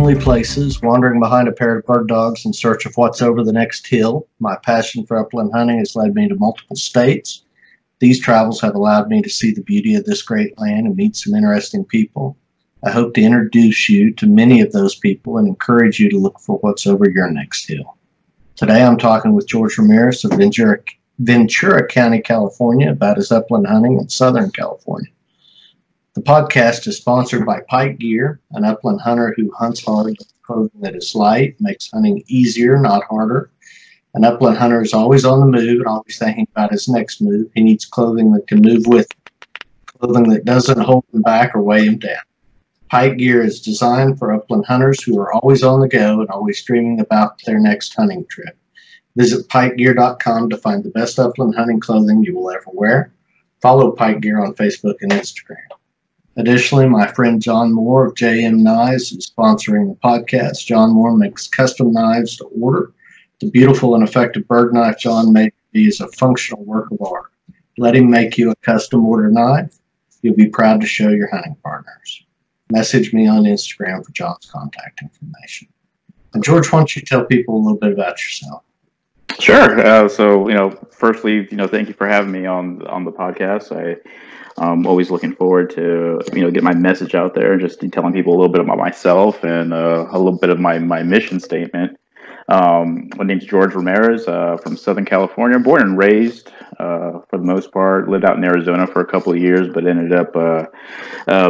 lonely places, wandering behind a pair of bird dogs in search of what's over the next hill. My passion for upland hunting has led me to multiple states. These travels have allowed me to see the beauty of this great land and meet some interesting people. I hope to introduce you to many of those people and encourage you to look for what's over your next hill. Today I'm talking with Jorge Ramirez of Ventura County, California, about his upland hunting in Southern California. The podcast is sponsored by Pike Gear, an upland hunter who hunts hard with clothing that is light, makes hunting easier, not harder. An upland hunter is always on the move and always thinking about his next move. He needs clothing that can move with him, clothing that doesn't hold him back or weigh him down. Pike Gear is designed for upland hunters who are always on the go and always dreaming about their next hunting trip. Visit pikegear.com to find the best upland hunting clothing you will ever wear. Follow Pike Gear on Facebook and Instagram. Additionally, my friend John Moore of JM Knives is sponsoring the podcast. John Moore makes custom knives to order. The beautiful and effective bird knife John made is a functional work of art. Let him make you a custom order knife. You'll be proud to show your hunting partners. Message me on Instagram for John's contact information. And George, why don't you tell people a little bit about yourself? Sure. Firstly, thank you for having me on the podcast. I'm always looking forward to, get my message out there and just telling people a little bit about myself and a little bit of my mission statement. My name's Jorge Ramirez from Southern California, born and raised for the most part. Lived out in Arizona for a couple of years, but ended up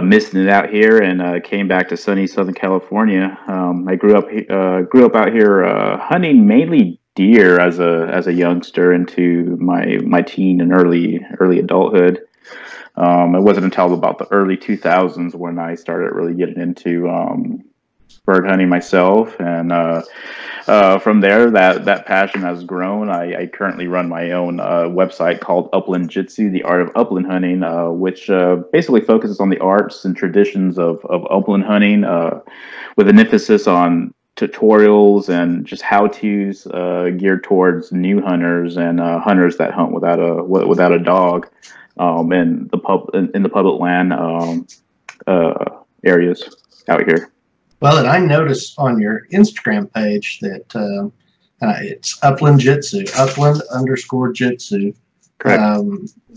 missing it out here and came back to sunny Southern California. I grew up out here hunting mainly deer as a youngster into my teen and early adulthood. It wasn't until about the early 2000s when I started really getting into bird hunting myself, and from there that passion has grown. I currently run my own website called Upland Jitsu, the art of upland hunting, which basically focuses on the arts and traditions of upland hunting, with an emphasis on tutorials and just how-tos geared towards new hunters and hunters that hunt without a dog, in the public land areas out here. Well, and I noticed on your Instagram page that it's Upland Jitsu, Upland_Jitsu. Correct.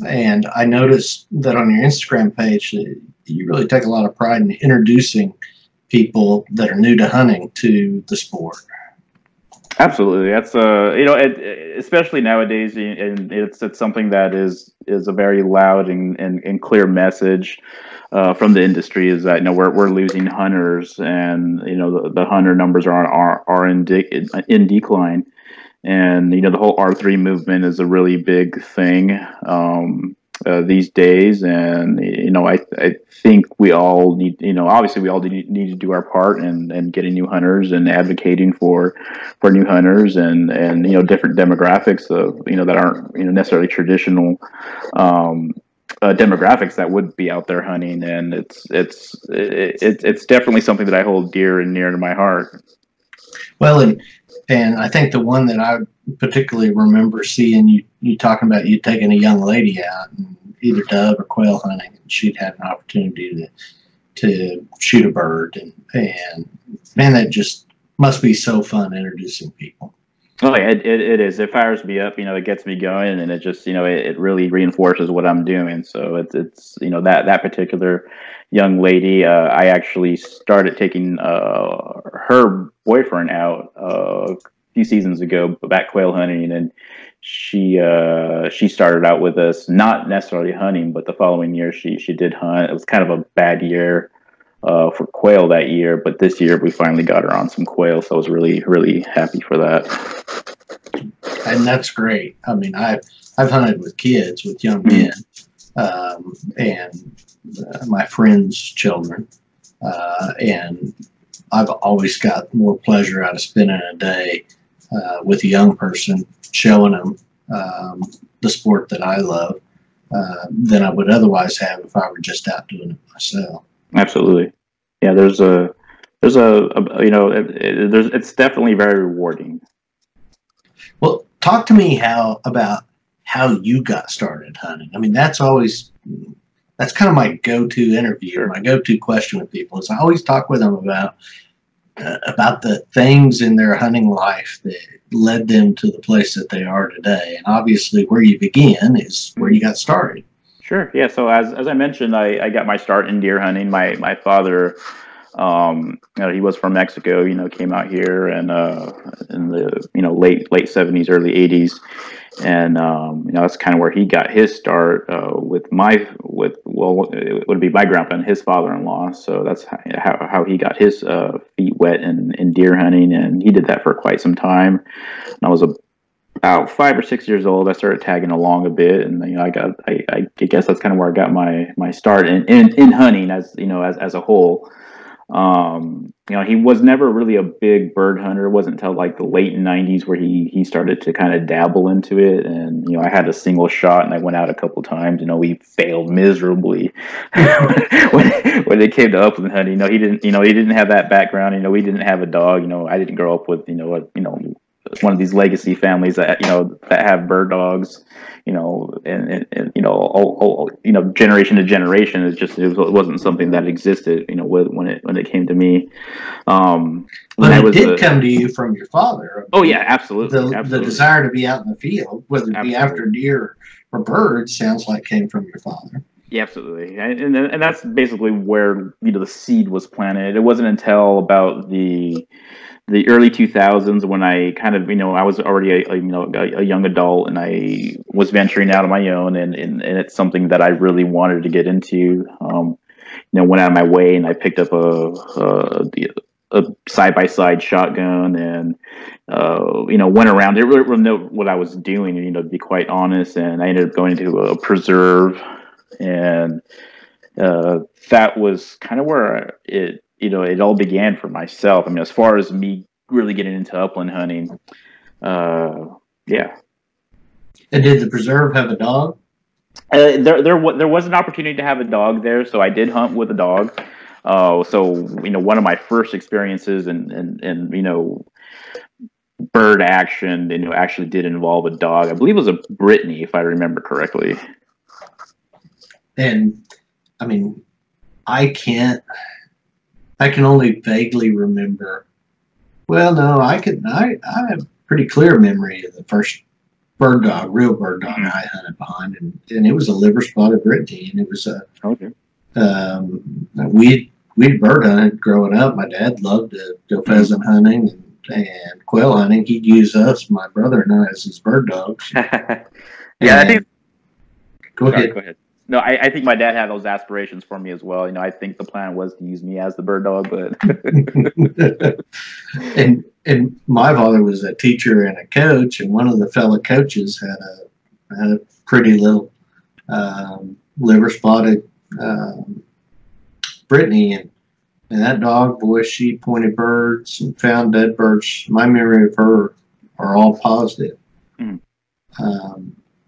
And I noticed that on your Instagram page that you really take a lot of pride in introducing people that are new to hunting to the sport. Absolutely. That's especially nowadays, and it's something that is a very loud and clear message from the industry, is that we're losing hunters, and the hunter numbers are in decline, and the whole R3 movement is a really big thing these days, and I think we all need, obviously we all need to do our part in getting new hunters and advocating for new hunters and different demographics of that aren't necessarily traditional demographics that would be out there hunting, and it's definitely something that I hold dear and near to my heart. Well, and I think the one that I particularly remember seeing you talking about, you taking a young lady out and either dove or quail hunting, and she'd had an opportunity to shoot a bird, and man, that just must be so fun introducing people. Oh yeah, it is. It fires me up, it gets me going, and it just, it really reinforces what I'm doing. So it's that particular young lady, I actually started taking her boyfriend out a few seasons ago back quail hunting, and she started out with us, not necessarily hunting, but the following year she did hunt. It was kind of a bad year for quail that year, but this year we finally got her on some quail, so I was really, really happy for that. And that's great. I mean, I've hunted with kids, with young men, and my friends' children, and I've always got more pleasure out of spending a day with a young person, showing them the sport that I love, than I would otherwise have if I were just out doing it myself. Absolutely. Yeah, it's definitely very rewarding. Well, talk to me about how you got started hunting. I mean, that's kind of my go-to interview, or my go-to question with people, is I always talk with them about about the things in their hunting life that led them to the place that they are today. And obviously, where you begin is where you got started. Sure. Yeah. So as I mentioned, I got my start in deer hunting. My father, he was from Mexico. Came out here and in the late 70s, early 80s, and that's kind of where he got his start it would be my grandpa and his father-in-law. So that's how he got his feet wet in deer hunting, and he did that for quite some time. And I was about 5 or 6 years old. I started tagging along a bit, and I guess that's kind of where I got my start in hunting as a whole. He was never really a big bird hunter. It wasn't until like the late 90s where he started to kind of dabble into it. And, I had a single shot and I went out a couple times. We failed miserably when it came to upland hunting. He didn't have that background. We didn't have a dog. I didn't grow up with, one of these legacy families that that have bird dogs, and generation to generation. It wasn't something that existed, when it came to me. But it did come to you from your father. Oh yeah, absolutely. The desire to be out in the field, whether it be after deer or birds, sounds like came from your father. Yeah, absolutely, and that's basically where the seed was planted. It wasn't until about the early 2000s when I kind of I was already a young adult, and I was venturing out on my own, and it's something that I really wanted to get into. Went out of my way and I picked up a side-by-side shotgun and went around. Didn't really know what I was doing, to be quite honest, and I ended up going to a preserve, and that was kind of where it all began for myself. As far as me really getting into upland hunting, yeah. And did the preserve have a dog? There was an opportunity to have a dog there, so I did hunt with a dog. So one of my first experiences in bird action, actually did involve a dog. I believe it was a Brittany, if I remember correctly. And I can only vaguely remember. Well, no, I have a pretty clear memory of the first real bird dog I hunted behind, and it was a liver spotted Brittany, and it was we'd bird hunted growing up. My dad loved to go pheasant hunting and quail hunting. He'd use us, my brother and I, as his bird dogs. Yeah, I think. Go ahead. No, I think my dad had those aspirations for me as well. I think the plan was to use me as the bird dog, but and my father was a teacher and a coach, and one of the fellow coaches had a pretty little liver spotted Brittany, and that dog, boy, she pointed birds and found dead birds. My memory of her are all positive.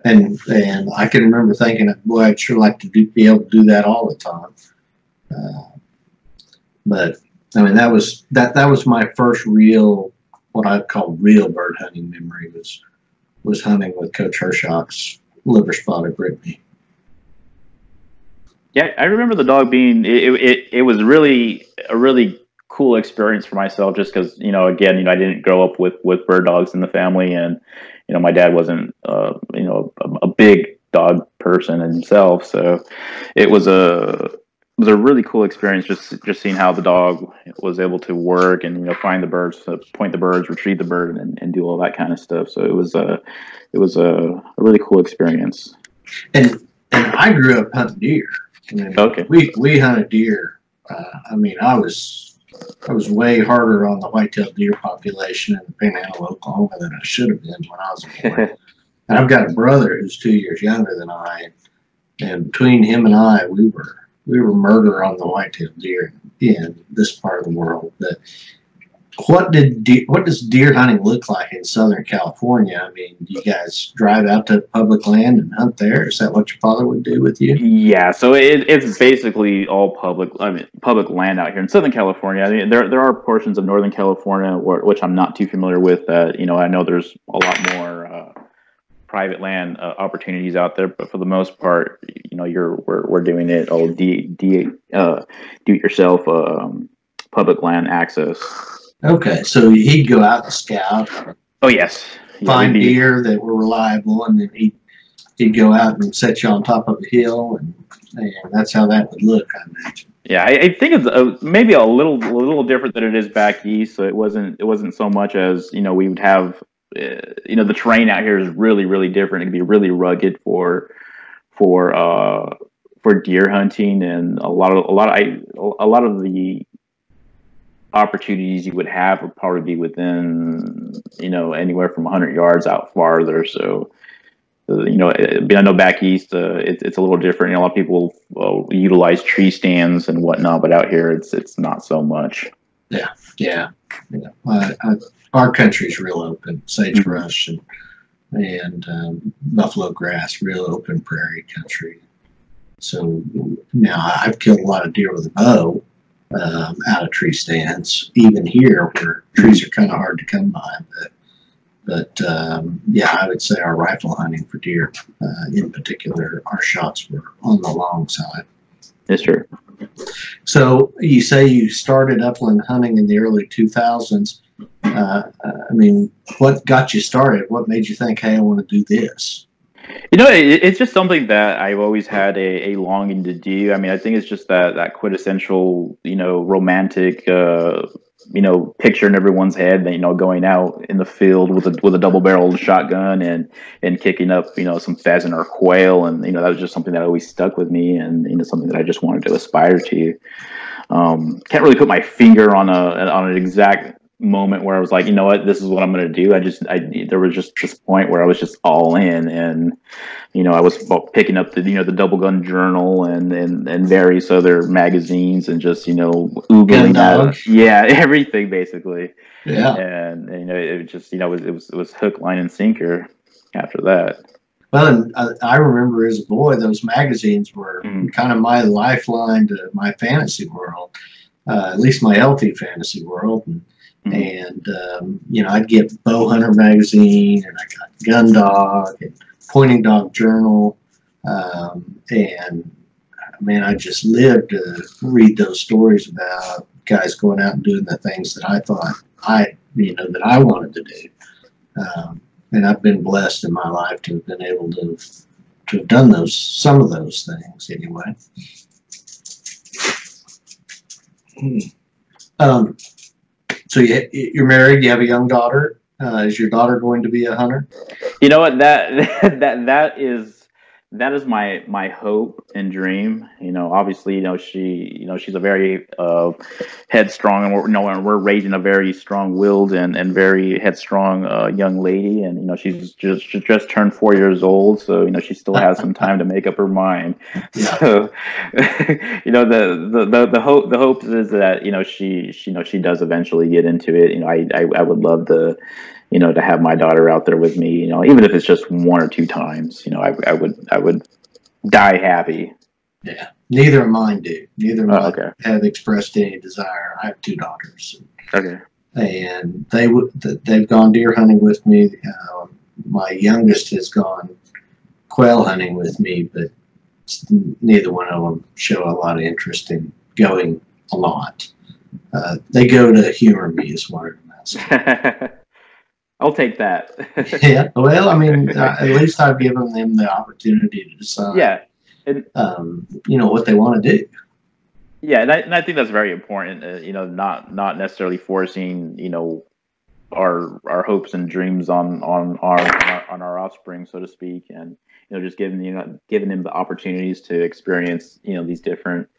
And I can remember thinking, boy, I'd sure like to be able to do that all the time. But that was my first real, what I'd call real bird hunting memory, was hunting with Coach Hershock's liver spotted Brittany. Yeah, I remember the dog being. It was really a really cool experience for myself, just because again I didn't grow up with bird dogs in the family, and my dad wasn't a big dog person himself, so it was a really cool experience, just seeing how the dog was able to work and find the birds, point the birds, retrieve the bird, and do all that kind of stuff. So it was a really cool experience. And I grew up hunting deer. Okay. We hunted deer. I was way harder on the white-tailed deer population in the Panhandle, Oklahoma than I should have been when I was a boy. And I've got a brother who's 2 years younger than I, and between him and I, we were murder on the white-tailed deer in this part of the world. But what does deer hunting look like in Southern California? Do you guys drive out to public land and hunt there? Is that what your father would do with you? Yeah, so it's basically all public land out here in Southern California. There are portions of Northern California which I'm not too familiar with. I know there's a lot more private land opportunities out there, but for the most part, we're doing it all do it yourself, public land access. Okay, so he'd go out and scout, Oh yes, yeah, we'd find be. deer that were reliable, and then he'd go out and set you on top of a hill, and that's how that would look, I imagine. Yeah, I think it's maybe a little different than it is back east. So it wasn't so much as we would have. The terrain out here is really different. It can be really rugged for uh for deer hunting, and a lot of the opportunities you would have would probably be within anywhere from 100 yards out farther. So I know back east, it's a little different. A lot of people utilize tree stands and whatnot, but out here, it's not so much. Yeah, yeah, yeah. Our country's real open, sagebrush and buffalo grass, real open prairie country. So now I've killed a lot of deer with a bow out of tree stands, even here where trees are kind of hard to come by. But yeah, I would say our rifle hunting for deer, in particular, our shots were on the long side. That's true. So you say you started upland hunting in the early 2000s. I mean, what got you started? What made you think, hey, I want to do this? It's just something that I've always had a longing to do. I mean, I think it's just that quintessential, romantic, picture in everyone's head that, going out in the field with a double-barreled shotgun and kicking up, some pheasant or quail. And, that was just something that always stuck with me, and, something that I just wanted to aspire to. Can't really put my finger on an exact moment where I was like, you know what, this is what I'm going to do. There was just this point where I was just all in, and I was picking up the Double Gun Journal and various other magazines, and just oogling at yeah, everything basically. Yeah. And it just it was hook, line, and sinker after that. Well, and I remember as a boy, those magazines were kind of my lifeline to my fantasy world, at least my healthy fantasy world. And I'd get Bow Hunter magazine, and I got Gun Dog and Pointing Dog Journal, and man, I just lived to read those stories about guys going out and doing the things that I thought that I wanted to do. And I've been blessed in my life to have been able to have done some of those things anyway. So you're married. You have a young daughter. Is your daughter going to be a hunter? You know what, that is my hope and dream. Obviously, she's a very headstrong, and we're raising a very strong-willed and very headstrong young lady, and she's just turned 4 years old, so she still has some time to make up her mind. Yeah. So the hope is that she does eventually get into it. I would love to have my daughter out there with me, even if it's just one or two times, I would die happy. Yeah. Neither of mine do. Neither of mine okay. have expressed any desire. I have two daughters. Okay. And they've gone deer hunting with me. My youngest has gone quail hunting with me, but neither one of them show a lot of interest in going a lot. They go to humor me is what I'm saying. I'll take that. Yeah. Well, I mean, at least I've given them the opportunity to decide. Yeah. And, what they want to do. Yeah, and I think that's very important. Not necessarily forcing our hopes and dreams on our offspring, so to speak, and just giving them the opportunities to experience these different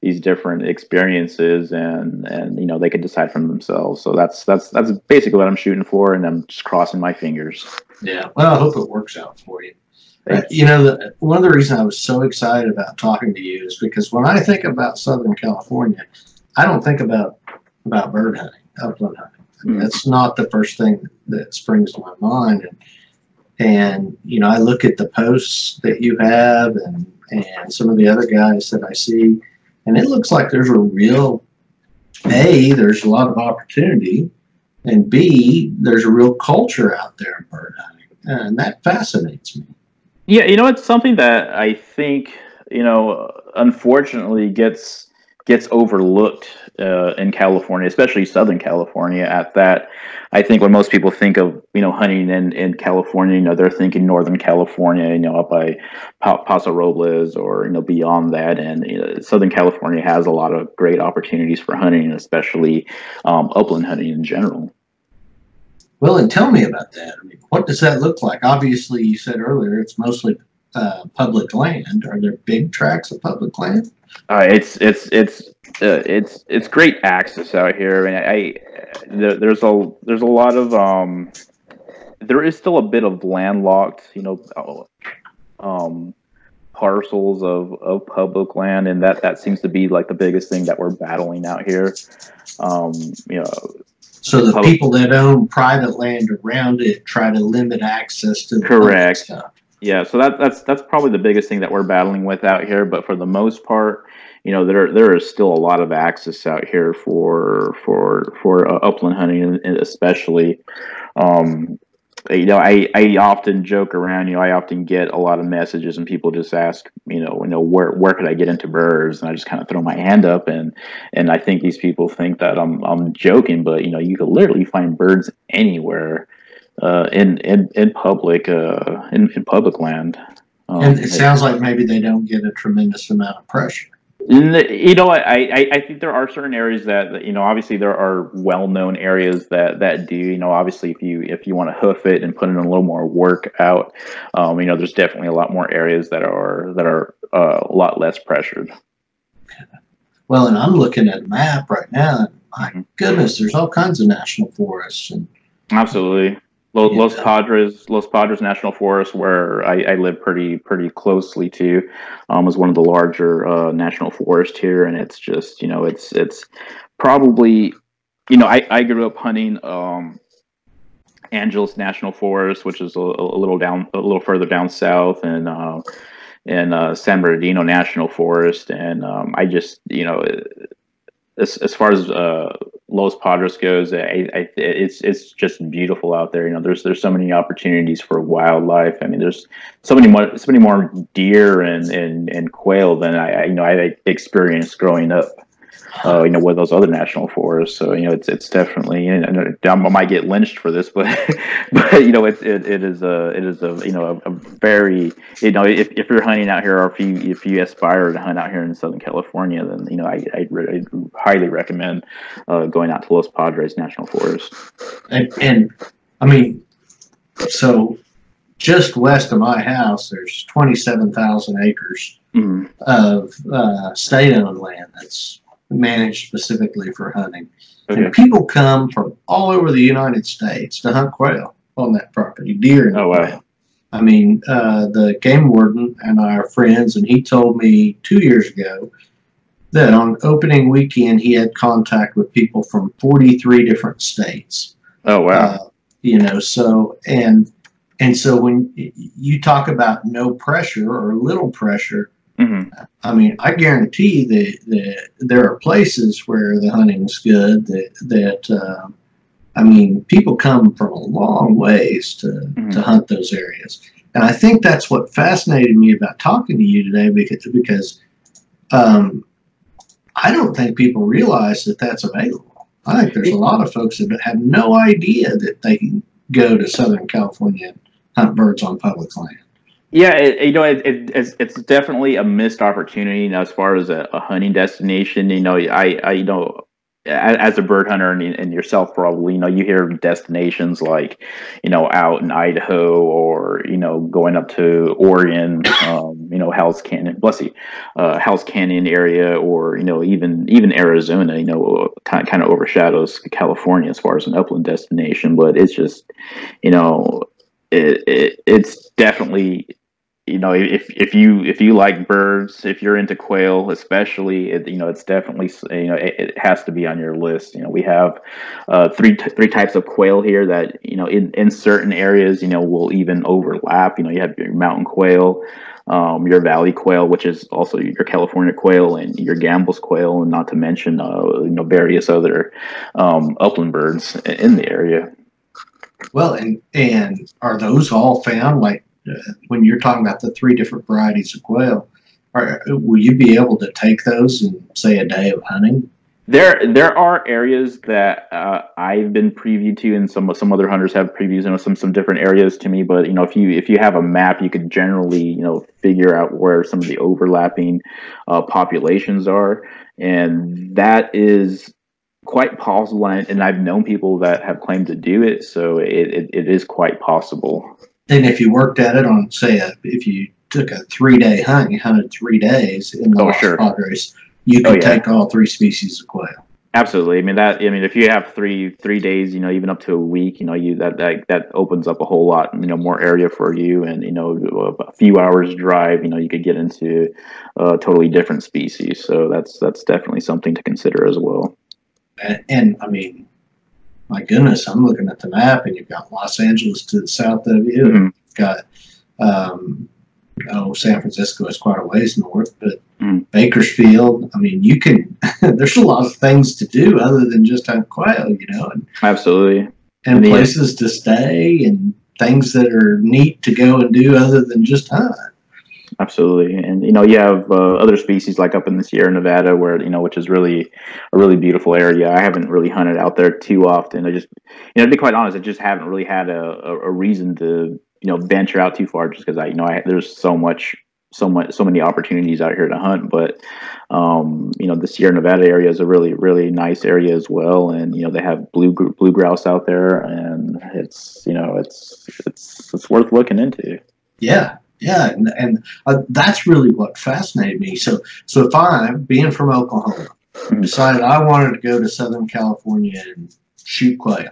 experiences, and they can decide for themselves. So that's basically what I'm shooting for, and I'm just crossing my fingers. Yeah, well, I hope it works out for you. One of the reasons I was so excited about talking to you is because when I think about Southern California, I don't think about bird hunting, upland hunting. I mean, that's not the first thing that springs to my mind. And I look at the posts that you have and some of the other guys that I see, and it looks like there's a real, A, there's a lot of opportunity, and B, there's a real culture out there in bird hunting, and that fascinates me. Yeah, it's something that I think, unfortunately gets overlooked in California, especially Southern California. At that, I think when most people think of hunting in California, they're thinking Northern California, up by Paso Robles or beyond that. And Southern California has a lot of great opportunities for hunting, especially upland hunting in general. Well, and tell me about that. I mean, what does that look like? Obviously, you said earlier it's mostly public land. Are there big tracts of public land? It's great access out here. I mean, there's a lot of there is still a bit of landlocked, parcels of public land, and that seems to be like the biggest thing that we're battling out here. So the people that own private land around it try to limit access to the correct stuff. Yeah, so that's probably the biggest thing that we're battling with out here. But for the most part, there is still a lot of access out here for upland hunting, especially. I often joke around. I often get a lot of messages, and people just ask, where could I get into birds? And I just kind of throw my hand up, and I think these people think that I'm joking, but you could literally find birds anywhere in public land. And it sounds like maybe they don't get a tremendous amount of pressure. I think there are certain areas that obviously there are well-known areas that do. Obviously, if you want to hoof it and put in a little more work out, there's definitely a lot more areas that are a lot less pressured. Well, and I'm looking at a map right now. My goodness, there's all kinds of national forests. Absolutely. Los Padres National Forest, where I live pretty closely to, is one of the larger national forests here, and it's just it's probably I grew up hunting Angeles National Forest, which is a little further down south, and San Bernardino National Forest, and I just as far as Los Padres goes, it's just beautiful out there. There's so many opportunities for wildlife. I mean, there's so many more deer and quail than I experienced growing up. With those other national forests. So it's definitely. I might get lynched for this, but it is a very if you're hunting out here, or if you aspire to hunt out here in Southern California, then I highly recommend going out to Los Padres National Forest. And I mean, so just west of my house, there's 27,000 acres of state-owned land that's managed specifically for hunting. Okay. And people come from all over the United States to hunt quail on that property, deer and quail. Wow. I mean, the game warden and I are friends, and he told me 2 years ago that on opening weekend he had contact with people from 43 different states. Oh, wow. So so when you talk about no pressure or little pressure, I mean, I guarantee that there are places where the hunting's good. That I mean, people come from a long ways to hunt those areas, and I think that's what fascinated me about talking to you today, because I don't think people realize that that's available. I think there's a lot of folks that have no idea that they can go to Southern California and hunt birds on public land. Yeah, it's definitely a missed opportunity as far as a hunting destination. As a bird hunter and yourself probably, you hear destinations like, out in Idaho or, going up to Oregon, Hell's Canyon, Hell's Canyon area, or, even Arizona, kind of overshadows California as far as an upland destination. But it's just, it's definitely, if you like birds, if you're into quail, especially, it's definitely, it has to be on your list. We have three types of quail here that, in certain areas, will even overlap. You have your mountain quail, your valley quail, which is also your California quail, and your Gambel's quail, and not to mention, various other upland birds in the area. Well, and are those all found, like, when you're talking about the three different varieties of quail, will you be able to take those in, say, a day of hunting There are areas that I've been previewed to, and some other hunters have previews, some different areas to me. But if you have a map, you could generally figure out where some of the overlapping populations are, and that is quite possible. And I've known people that have claimed to do it, so it is quite possible. And if you worked at it on, say, if you took a 3-day hunt, you hunted 3 days in the Los Padres, you could take all 3 species of quail. Absolutely. I mean, if you have three days, even up to a week, that opens up a whole lot, more area for you, and a few hours drive, you could get into totally different species. So that's definitely something to consider as well. And I mean, my goodness, I'm looking at the map, and you've got Los Angeles to the south of you. Mm-hmm. You've got San Francisco is quite a ways north, but Bakersfield, I mean, you can, there's a lot of things to do other than just hunt quail, and absolutely. And places to stay and things that are neat to go and do other than just hunt. Absolutely. And, you have other species like up in the Sierra Nevada where, which is really a really beautiful area. I haven't really hunted out there too often. I just, to be quite honest, I just haven't really had a reason to, venture out too far, just because there's so many opportunities out here to hunt. But, the Sierra Nevada area is a really, really nice area as well. And, they have blue grouse out there, and it's worth looking into. Yeah. Yeah, and that's really what fascinated me. So if I, being from Oklahoma, decided I wanted to go to Southern California and shoot quail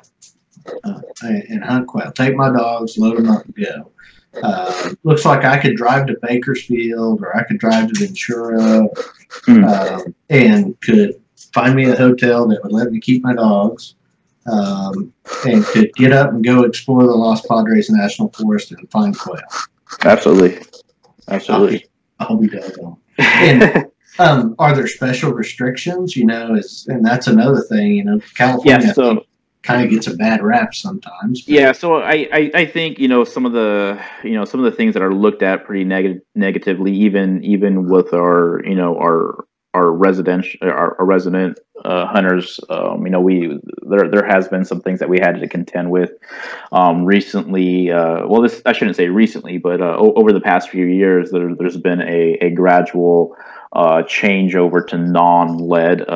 and hunt quail, take my dogs, load them up and go. Looks like I could drive to Bakersfield, or I could drive to Ventura, and could find me a hotel that would let me keep my dogs, and could get up and go explore the Los Padres National Forest and find quail. Absolutely. I'll be doggone. And are there special restrictions? And that's another thing. California kind of gets a bad rap sometimes. Yeah. So I think some of the things that are looked at pretty negatively, even with our resident hunters. There has been some things that we had to contend with recently. I shouldn't say recently, but over the past few years, there's been a gradual change over to non-lead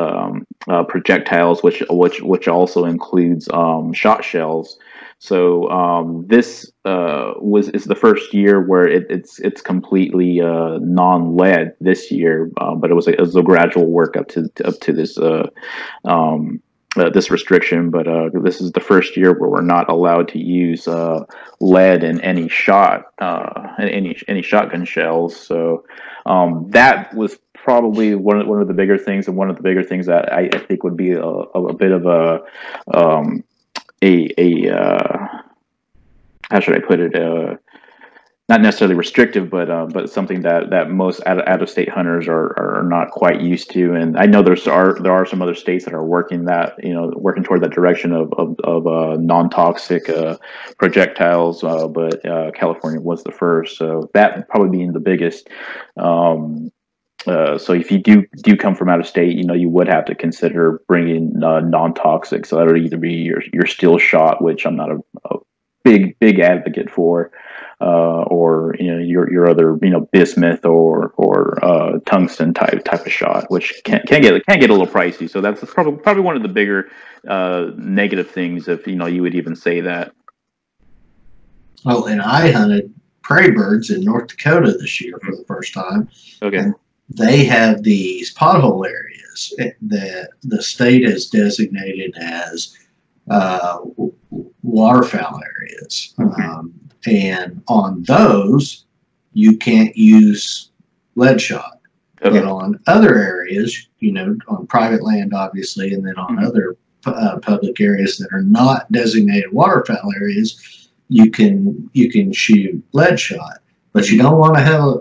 projectiles, which also includes shot shells. So this is the first year where it's completely non-lead this year, but it was a gradual work up to this this restriction. But this is the first year where we're not allowed to use lead in any any shotgun shells. So that was probably one of the bigger things, and one of the bigger things that I think would be a bit of a how should I put it? Not necessarily restrictive, but something that most out of state hunters are not quite used to. And I know there are some other states that are working toward that direction of non-toxic projectiles, but California was the first, so that probably being the biggest. So if you do come from out of state, you would have to consider bringing non-toxic. So that would either be your steel shot, which I'm not a big advocate for, or your other bismuth or tungsten type of shot, which can get a little pricey. So that's probably one of the bigger negative things, if you would even say that. Well, and I hunted prairie birds in North Dakota this year for the first time. Okay. And they have these pothole areas that the state has designated as waterfowl areas. And on those, you can't use lead shot. Okay. But on other areas, on private land, obviously, and then on other public areas that are not designated waterfowl areas, you can shoot lead shot. But you don't want to have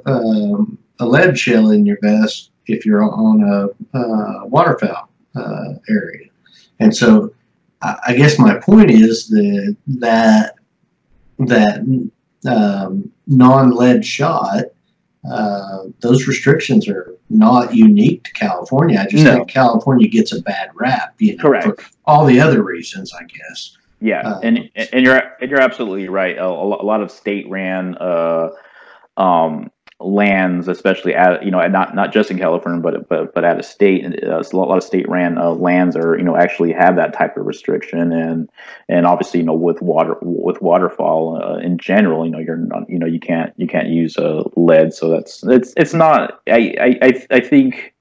a lead shell in your vest if you're on a waterfowl area. And so I guess my point is that non-lead shot those restrictions are not unique to California. I just think California gets a bad rap, for all the other reasons, I guess. Yeah, and you're absolutely right. A lot of state ran lands, especially not just in California, but out of state. A lot of state ran lands are actually have that type of restriction, and obviously with waterfall in general, you're not you can't use lead. So it's not. I think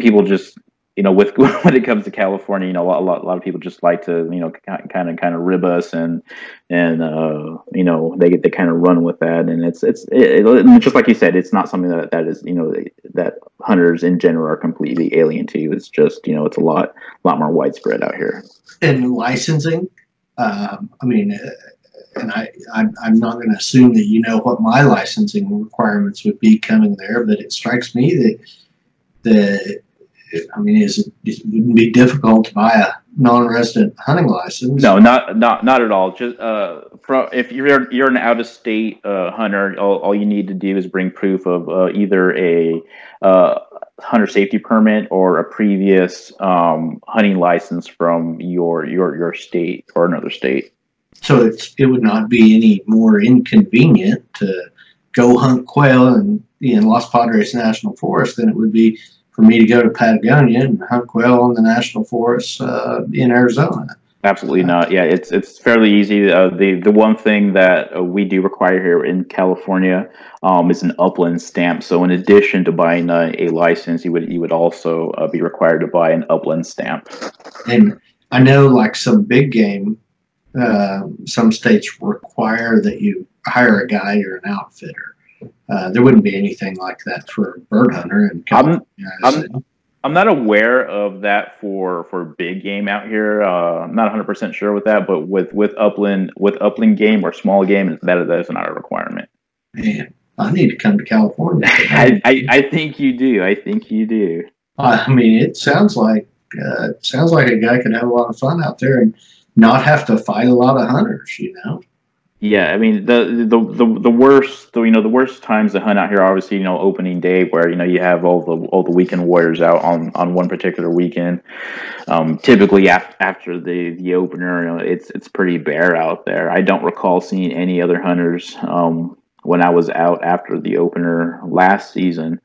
people just with when it comes to California, a lot of people just like to kind of rib us and they kind of run with that, and it's just like you said, it's not something that is that hunters in general are completely alien to. It's just it's a lot more widespread out here. And licensing, and I'm not going to assume that what my licensing requirements would be coming there, but it strikes me that it wouldn't be difficult to buy a non-resident hunting license. No, not at all. Just if you're an out-of-state hunter, all you need to do is bring proof of either a hunter safety permit or a previous hunting license from your state or another state. So it would not be any more inconvenient to go hunt quail in Los Padres National Forest than it would be for me to go to Patagonia and hunt quail in the national forests in Arizona. Absolutely not. Yeah, it's fairly easy. The one thing that we do require here in California is an Upland stamp. So in addition to buying a license, you would also be required to buy an Upland stamp. And I know, like some big game, some states require that you hire a guide or an outfitter. There wouldn't be anything like that for a bird hunter in California. I'm not aware of that for big game out here. I'm not 100% sure with that, but with upland game or small game, that is not a requirement. Man, I need to come to California. I think you do. I think you do. It sounds like a guy could have a lot of fun out there and not have to fight a lot of hunters. Yeah, the worst times to hunt out here, obviously, opening day, where you have all the weekend warriors out on one particular weekend. Typically after the opener, it's pretty bare out there. I don't recall seeing any other hunters when I was out after the opener last season.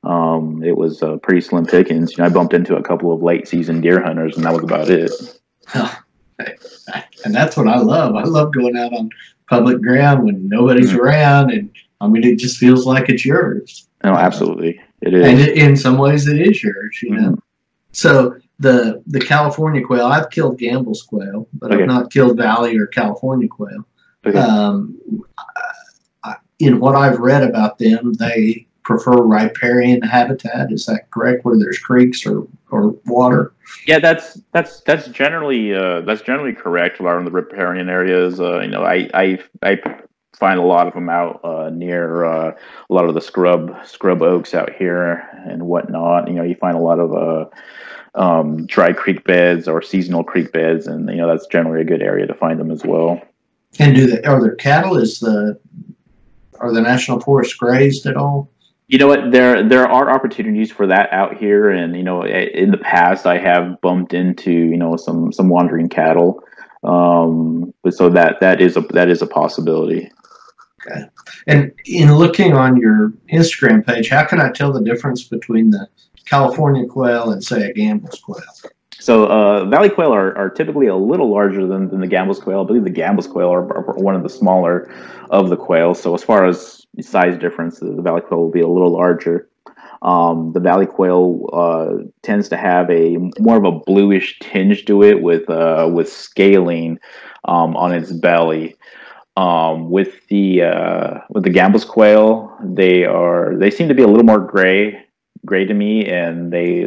It was pretty slim pickings. I bumped into a couple of late season deer hunters, and that was about it. And that's what I love. I love going out on public ground when nobody's around, and it just feels like it's yours. No, absolutely, it is. And in some ways, it is yours. So the California quail, I've killed Gambel's quail, but I've not killed Valley or California quail. In what I've read about them, they prefer riparian habitat. Is that correct? Where there's creeks or water? Yeah, that's generally correct. Around the riparian areas, I find a lot of them out near a lot of the scrub oaks out here and whatnot. You find a lot of dry creek beds or seasonal creek beds, and that's generally a good area to find them as well. And are there cattle? Are the national forests grazed at all? You know what? There are opportunities for that out here, and in the past I have bumped into some wandering cattle, but so that is a possibility. Okay. And in looking on your Instagram page, how can I tell the difference between the California quail and, say, a Gambel's quail? So valley quail are typically a little larger than the Gambel's quail. I believe the Gambel's quail are one of the smaller of the quails. So as far as size difference, the valley quail will be a little larger. The valley quail tends to have a more of a bluish tinge to it with scaling on its belly. With the Gambel's quail, they seem to be a little more gray to me, and they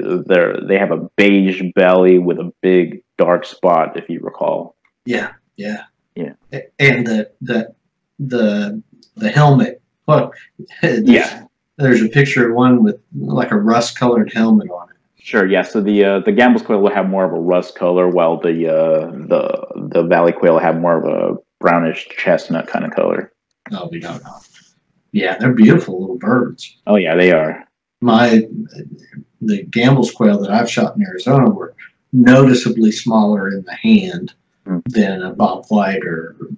have a beige belly with a big dark spot, if you recall. Yeah. And the helmet. Look, there's a picture of one with like a rust-colored helmet on it. Sure, yeah. So the Gambel's quail will have more of a rust color, while the valley quail will have more of a brownish chestnut kind of color. No, we don't know. Yeah, they're beautiful little birds. Oh yeah, they are. The Gambel's quail that I've shot in Arizona were noticeably smaller in the hand Mm, than a bobwhite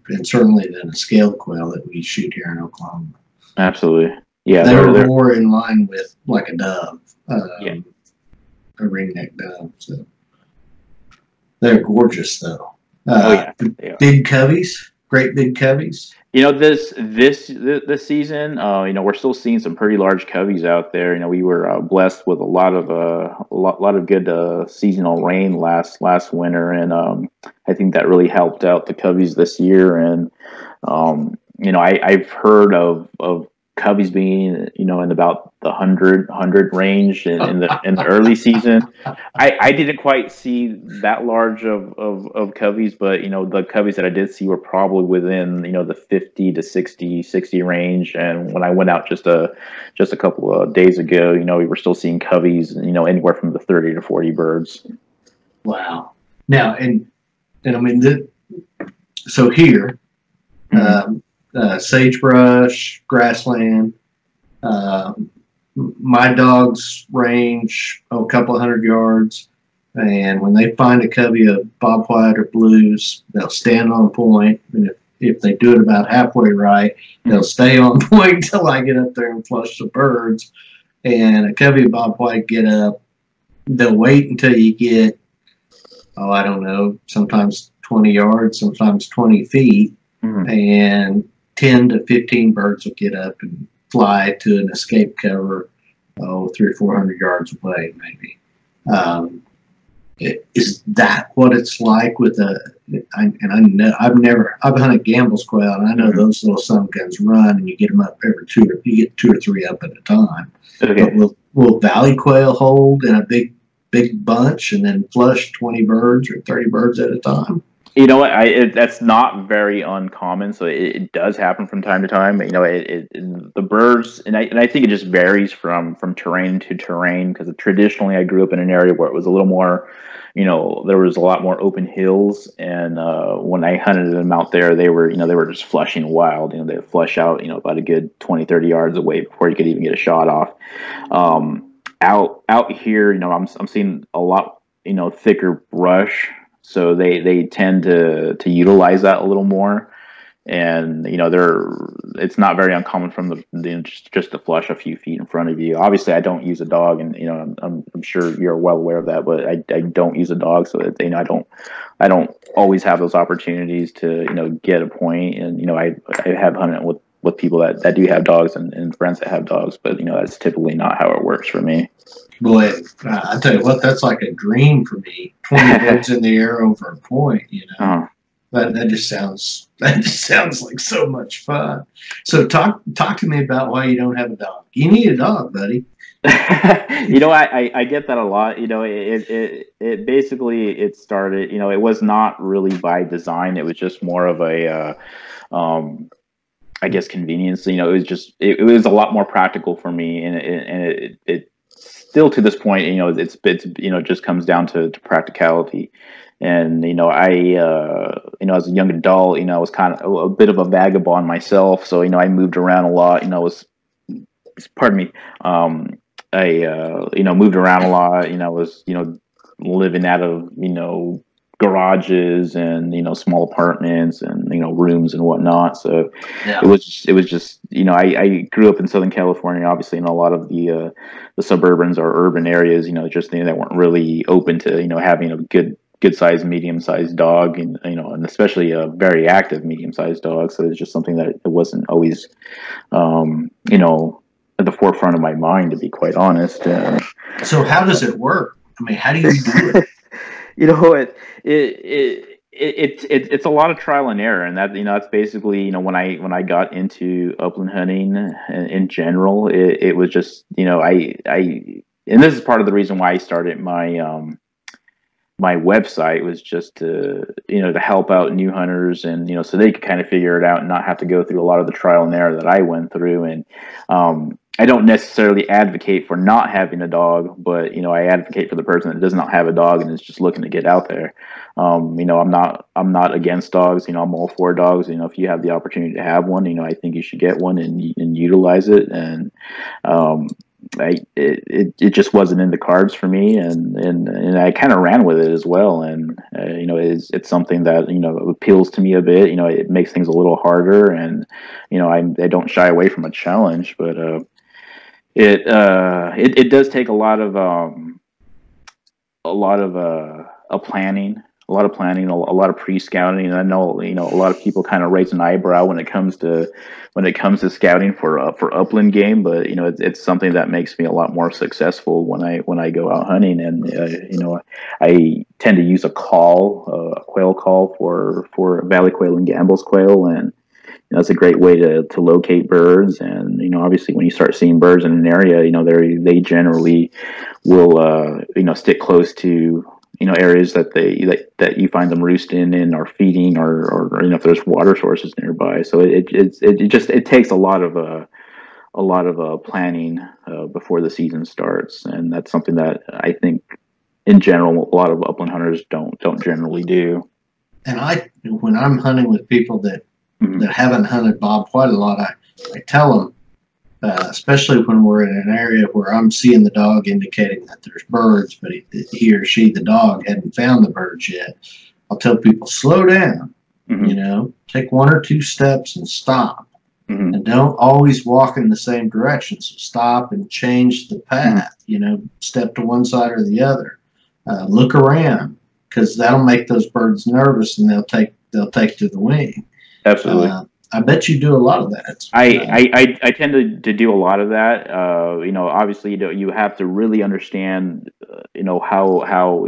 and certainly than a scaled quail that we shoot here in Oklahoma. absolutely. Yeah, They were they're more in line with like a dove, yeah. a ringneck dove. So they're gorgeous, though. Oh yeah, they are. Big coveys, great big coveys. This season, we're still seeing some pretty large coveys out there. We were blessed with a lot of good seasonal rain last winter, and I think that really helped out the coveys this year. And I've heard of coveys being in about the 100 range in the early season. I didn't quite see that large of coveys, but the coveys that I did see were probably within the 50 to 60 range. And when I went out just a couple of days ago, we were still seeing coveys anywhere from the 30 to 40 birds. Wow. Now, and I mean, so here, sagebrush, grassland. My dogs range a couple of 100 yards, and when they find a covey of bobwhite or blues, they'll stand on point. And if they do it about halfway right, they'll stay on point till I get up there and flush the birds. And a covey of bobwhite get up. They'll wait until you get, I don't know, sometimes 20 yards, sometimes 20 feet, and 10 to 15 birds will get up and fly to an escape cover, 300 or 400 yards away, maybe. Is that what it's like with I've hunted Gambel's quail, and I know those little son guns run, and you get them up you get 2 or 3 up at a time. Okay. But will valley quail hold in a big bunch and then flush 20 birds or 30 birds at a time? You know what? That's not very uncommon. So it does happen from time to time. The birds, and I think it just varies from terrain to terrain. Because traditionally, I grew up in an area where it was a little more, there was a lot more open hills. And when I hunted them out there, they were just flushing wild. They'd flush out, about a good 20, 30 yards away before you could even get a shot off. Out here, I'm seeing a lot, thicker brush. So they tend to utilize that a little more, and it's not very uncommon from just to flush a few feet in front of you. Obviously, I don't use a dog, and I'm sure you're well aware of that. But I don't use a dog, so that, I don't always have those opportunities to get a point. And I have hunted with people that do have dogs and friends that have dogs, but that's typically not how it works for me. Boy, I tell you what, that's like a dream for me. 20 birds in the air over a point, That just sounds like so much fun. So talk to me about why you don't have a dog. You need a dog, buddy. I get that a lot. It basically it started. It was not really by design. It was just more of a I guess convenience. It was just it was a lot more practical for me, and it still to this point, it's just comes down to practicality. And as a young adult, I was kind of a bit of a vagabond myself. So I moved around a lot. Pardon me. I moved around a lot. I was living out of garages and small apartments and rooms and whatnot. So yeah. it was just I grew up in Southern California, obviously, in a lot of the suburbans or urban areas, just that weren't really open to having a good sized, medium sized dog, and and especially a very active medium sized dog. So it's just something that it wasn't always at the forefront of my mind, to be quite honest. So how does it work? I mean, how do you do it? It's a lot of trial and error, and that that's basically when I got into upland hunting in general, it was just I and this is part of the reason why I started my my website, was just to to help out new hunters, and so they could kind of figure it out and not have to go through a lot of the trial and error that I went through. And I don't necessarily advocate for not having a dog, but I advocate for the person that does not have a dog and is just looking to get out there. I'm not against dogs. I'm all for dogs. If you have the opportunity to have one, I think you should get one and utilize it. And um, it just wasn't in the cards for me, and I kind of ran with it as well. And it's something that appeals to me a bit. It makes things a little harder, and I don't shy away from a challenge, but it does take a lot of planning, a lot of pre-scouting. And I know a lot of people kind of raise an eyebrow when it comes to scouting for upland game, but it's something that makes me a lot more successful when I go out hunting. And I tend to use a quail call for valley quail and Gambel's quail, and that's a great way to locate birds. And obviously when you start seeing birds in an area, they generally will stick close to areas that you find them roosting in or feeding, or if there's water sources nearby. So it takes a lot of planning before the season starts, and that's something that I think in general a lot of upland hunters don't generally do. And when I'm hunting with people that haven't hunted bobwhite a lot, I tell them, especially when we're in an area where I'm seeing the dog indicating that there's birds, but he or she, the dog, hadn't found the birds yet. I'll tell people, slow down, take one or two steps and stop. And don't always walk in the same direction. So stop and change the path, step to one side or the other. Look around, because that'll make those birds nervous, and they'll take to the wing. Absolutely. I bet you do a lot of that. I tend to do a lot of that. Obviously, you have to really understand, how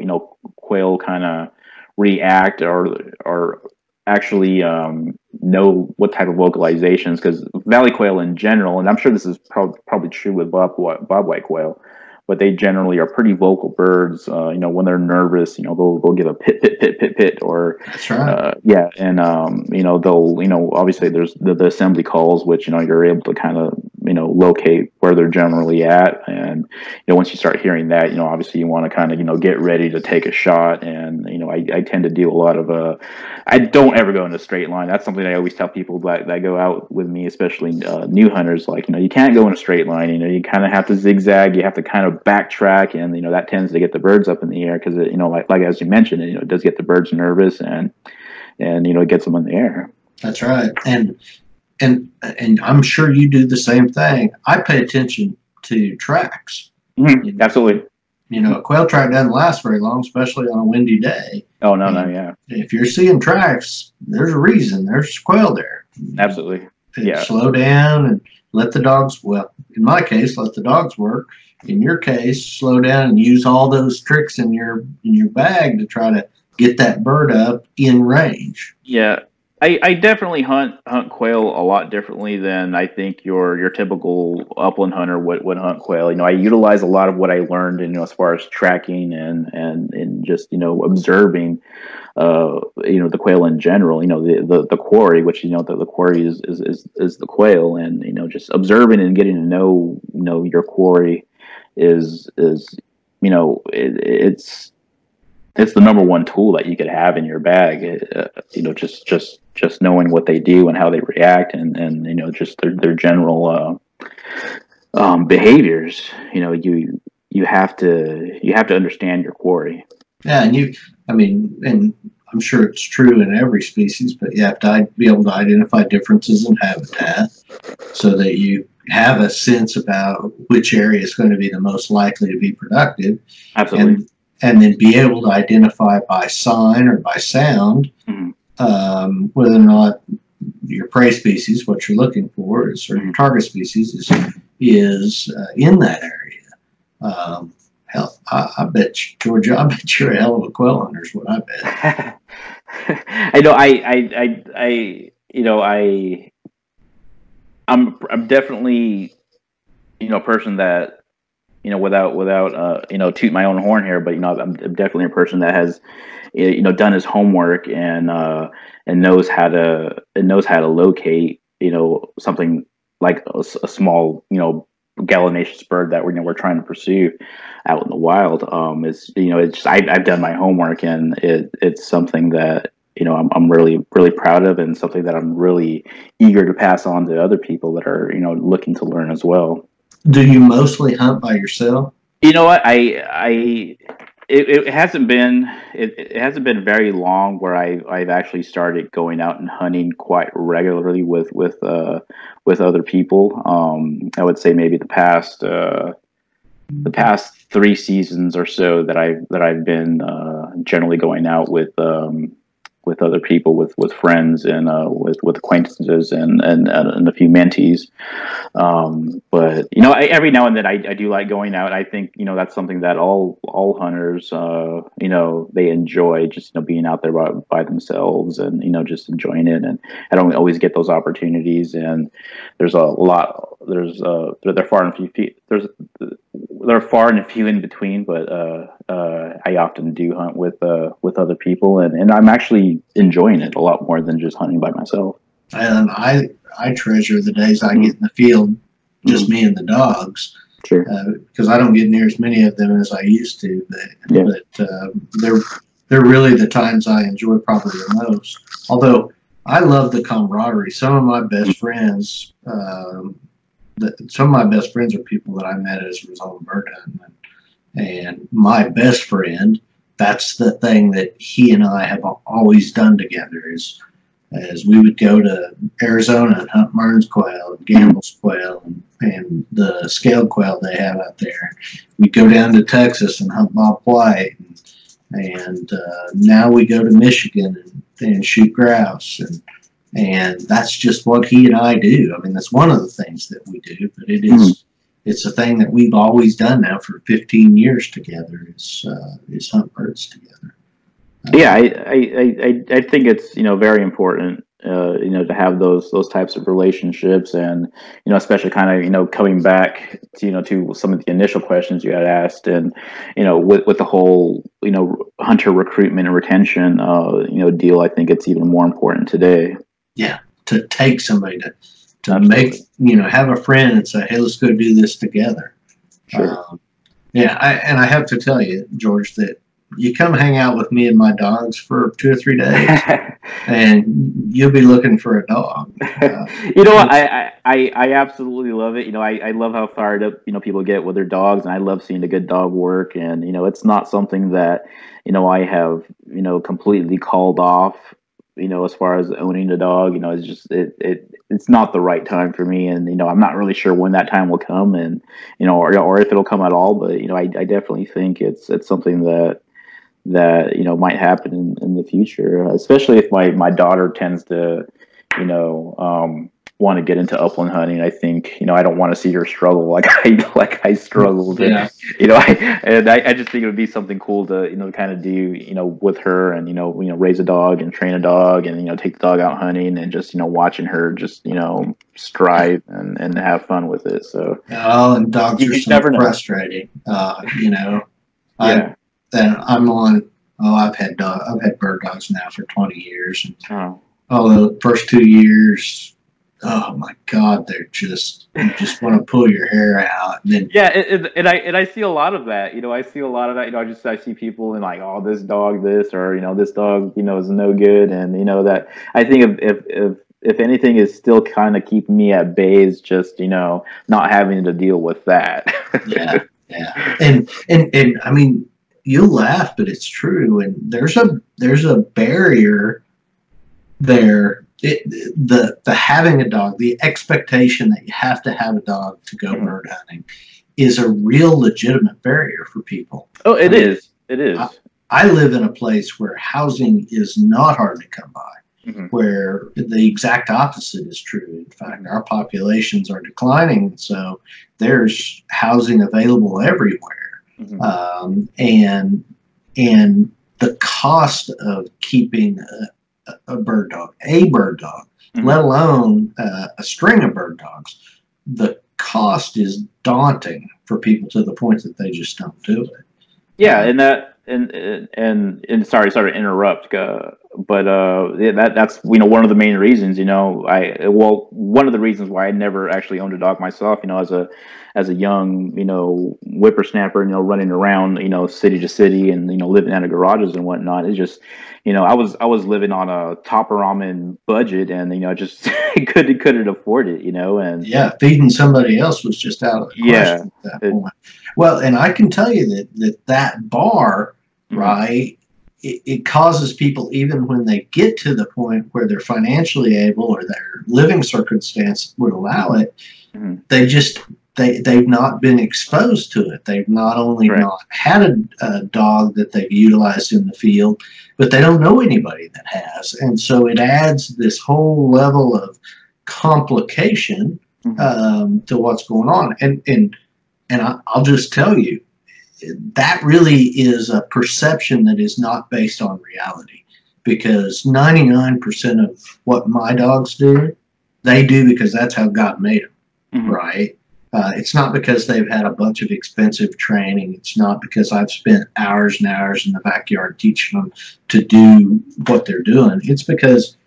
quail kind of react, or actually know what type of vocalizations, because valley quail in general, and I'm sure this is probably true with bobwhite quail, but they generally are pretty vocal birds. When they're nervous, they'll give a pit pit pit pit pit, or that's right. yeah, and they'll obviously there's the assembly calls, which you're able to kind of locate where they're generally at. And once you start hearing that, obviously you want to kind of get ready to take a shot. And I tend to do a lot of I don't ever go in a straight line. That's something I always tell people that go out with me, especially new hunters. Like you can't go in a straight line. You kind of have to zigzag. You have to kind of backtrack, and that tends to get the birds up in the air, because like as you mentioned, it does get the birds nervous, and it gets them in the air. That's right. And I'm sure you do the same thing. I pay attention to tracks. Absolutely. A quail track doesn't last very long, especially on a windy day. Oh, no, yeah. If you're seeing tracks, there's a reason. There's quail there. Absolutely. Yeah. Slow down and let the dogs, well, in my case, let the dogs work. In your case, slow down and use all those tricks in your bag to try to get that bird up in range. Yeah. I definitely hunt quail a lot differently than I think your typical upland hunter would hunt quail. I utilize a lot of what I learned, as far as tracking and just observing, the quail in general. The quarry, which the quarry is the quail, and just observing and getting to know your quarry is it's the number one tool that you could have in your bag. Just knowing what they do and how they react, and just their general behaviors. You have to understand your quarry. Yeah, and I'm sure it's true in every species, but you have to be able to identify differences in habitat so that you have a sense about which area is going to be the most likely to be productive. Absolutely. And then be able to identify by sign or by sound whether or not your prey species, what you're looking for, or your target species is in that area. Hell, I bet you, Georgia, I bet you're a hell of a quail hunter is what I bet. I'm definitely a person that without toot my own horn here, but I'm definitely a person that has done his homework and knows how to locate something like a small gallinaceous bird that we're trying to pursue out in the wild. It's it's just I've done my homework, and it's something that I'm really really proud of, and something that I'm really eager to pass on to other people that are looking to learn as well. Do you mostly hunt by yourself? You know what? It hasn't been it hasn't been very long where I've actually started going out and hunting quite regularly with other people. I would say maybe the past 3 seasons or so that I've been generally going out with other people, with friends, and with acquaintances, and a few mentees. But every now and then I do like going out. I think that's something that all hunters they enjoy, just being out there by themselves, and just enjoying it. And I don't always get those opportunities, and there's a lot. They're far and few. They're far and few in between, but I often do hunt with other people, and I'm actually enjoying it a lot more than just hunting by myself. And I treasure the days I get in the field, just me and the dogs. Sure. Because I don't get near as many of them as I used to, but they're really the times I enjoy probably the most. Although I love the camaraderie. Some of my best friends. Some of my best friends are people that I met as a result of bird hunting. And my best friend, that's the thing that he and I have always done together, is we would go to Arizona and hunt Mern's quail and Gambel's quail and the scaled quail they have out there. We'd go down to Texas and hunt Bob White. And now we go to Michigan and shoot grouse. And that's just what he and I do. I mean, that's one of the things that we do, but it's a thing that we've always done now for 15 years together, is hunt birds together. Yeah, I think it's very important to have those types of relationships, and especially kind of coming back to some of the initial questions you had asked, and with the whole hunter recruitment and retention deal. I think it's even more important today. Yeah, to take somebody to make have a friend and say, hey, let's go do this together. Sure. I have to tell you, George, that you come hang out with me and my dogs for 2 or 3 days, and you'll be looking for a dog. What? I absolutely love it. I love how fired up people get with their dogs, and I love seeing a good dog work. And it's not something that I have completely called off. As far as owning a dog, it's just it's not the right time for me, and I'm not really sure when that time will come, and or if it'll come at all. But I definitely think it's something that might happen in the future, especially if my daughter tends to want to get into upland hunting. I think I don't want to see her struggle like I struggled. Yeah. I just think it would be something cool to kind of do with her, and raise a dog and train a dog, and take the dog out hunting, and just watching her just strive and have fun with it. So and dogs are so never frustrating. Yeah. I'm on. I've had bird dogs now for 20 years, and Oh. the first 2 years. Oh my God, they're you just want to pull your hair out. And then and I see a lot of that. I see a lot of that. I see people and like, oh, this dog, this, or this dog, is no good, and that I think if anything is still kind of keeping me at bay is just not having to deal with that. yeah, and I mean, you'll laugh, but it's true. And there's a barrier there. The having a dog, the expectation that you have to have a dog to go bird hunting, is a real legitimate barrier for people. Oh, it is. It is. I live in a place where housing is not hard to come by, where the exact opposite is true. In fact, our populations are declining, so there's housing available everywhere. And the cost of keeping a bird dog, let alone a string of bird dogs, the cost is daunting for people to the point that they just don't do it. Yeah, and sorry to interrupt. yeah, that's one of the main reasons. One of the reasons why I never actually owned a dog myself. As a young whippersnapper, running around city to city and living out of garages and whatnot. It's just I was living on a Top Ramen budget, and just couldn't afford it. And yeah, feeding somebody else was just out of the question at that point. Well, and I can tell you that bar, right, it causes people, even when they get to the point where they're financially able or their living circumstance would allow it, they've not been exposed to it. They've not only not had a dog that they've utilized in the field, but they don't know anybody that has. And so it adds this whole level of complication to what's going on. And I'll just tell you, that really is a perception that is not based on reality, because 99% of what my dogs do, they do because that's how God made them, right? It's not because they've had a bunch of expensive training. It's not because I've spent hours and hours in the backyard teaching them to do what they're doing. It's because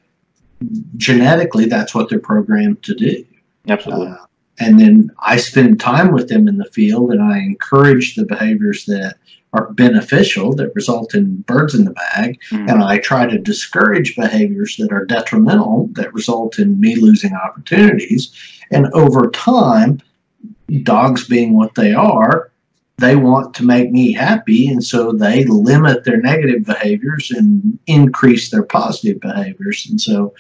genetically that's what they're programmed to do. Absolutely. And then I spend time with them in the field, and I encourage the behaviors that are beneficial, that result in birds in the bag, and I try to discourage behaviors that are detrimental, that result in me losing opportunities. And over time, dogs being what they are, they want to make me happy, and so they limit their negative behaviors and increase their positive behaviors. And so,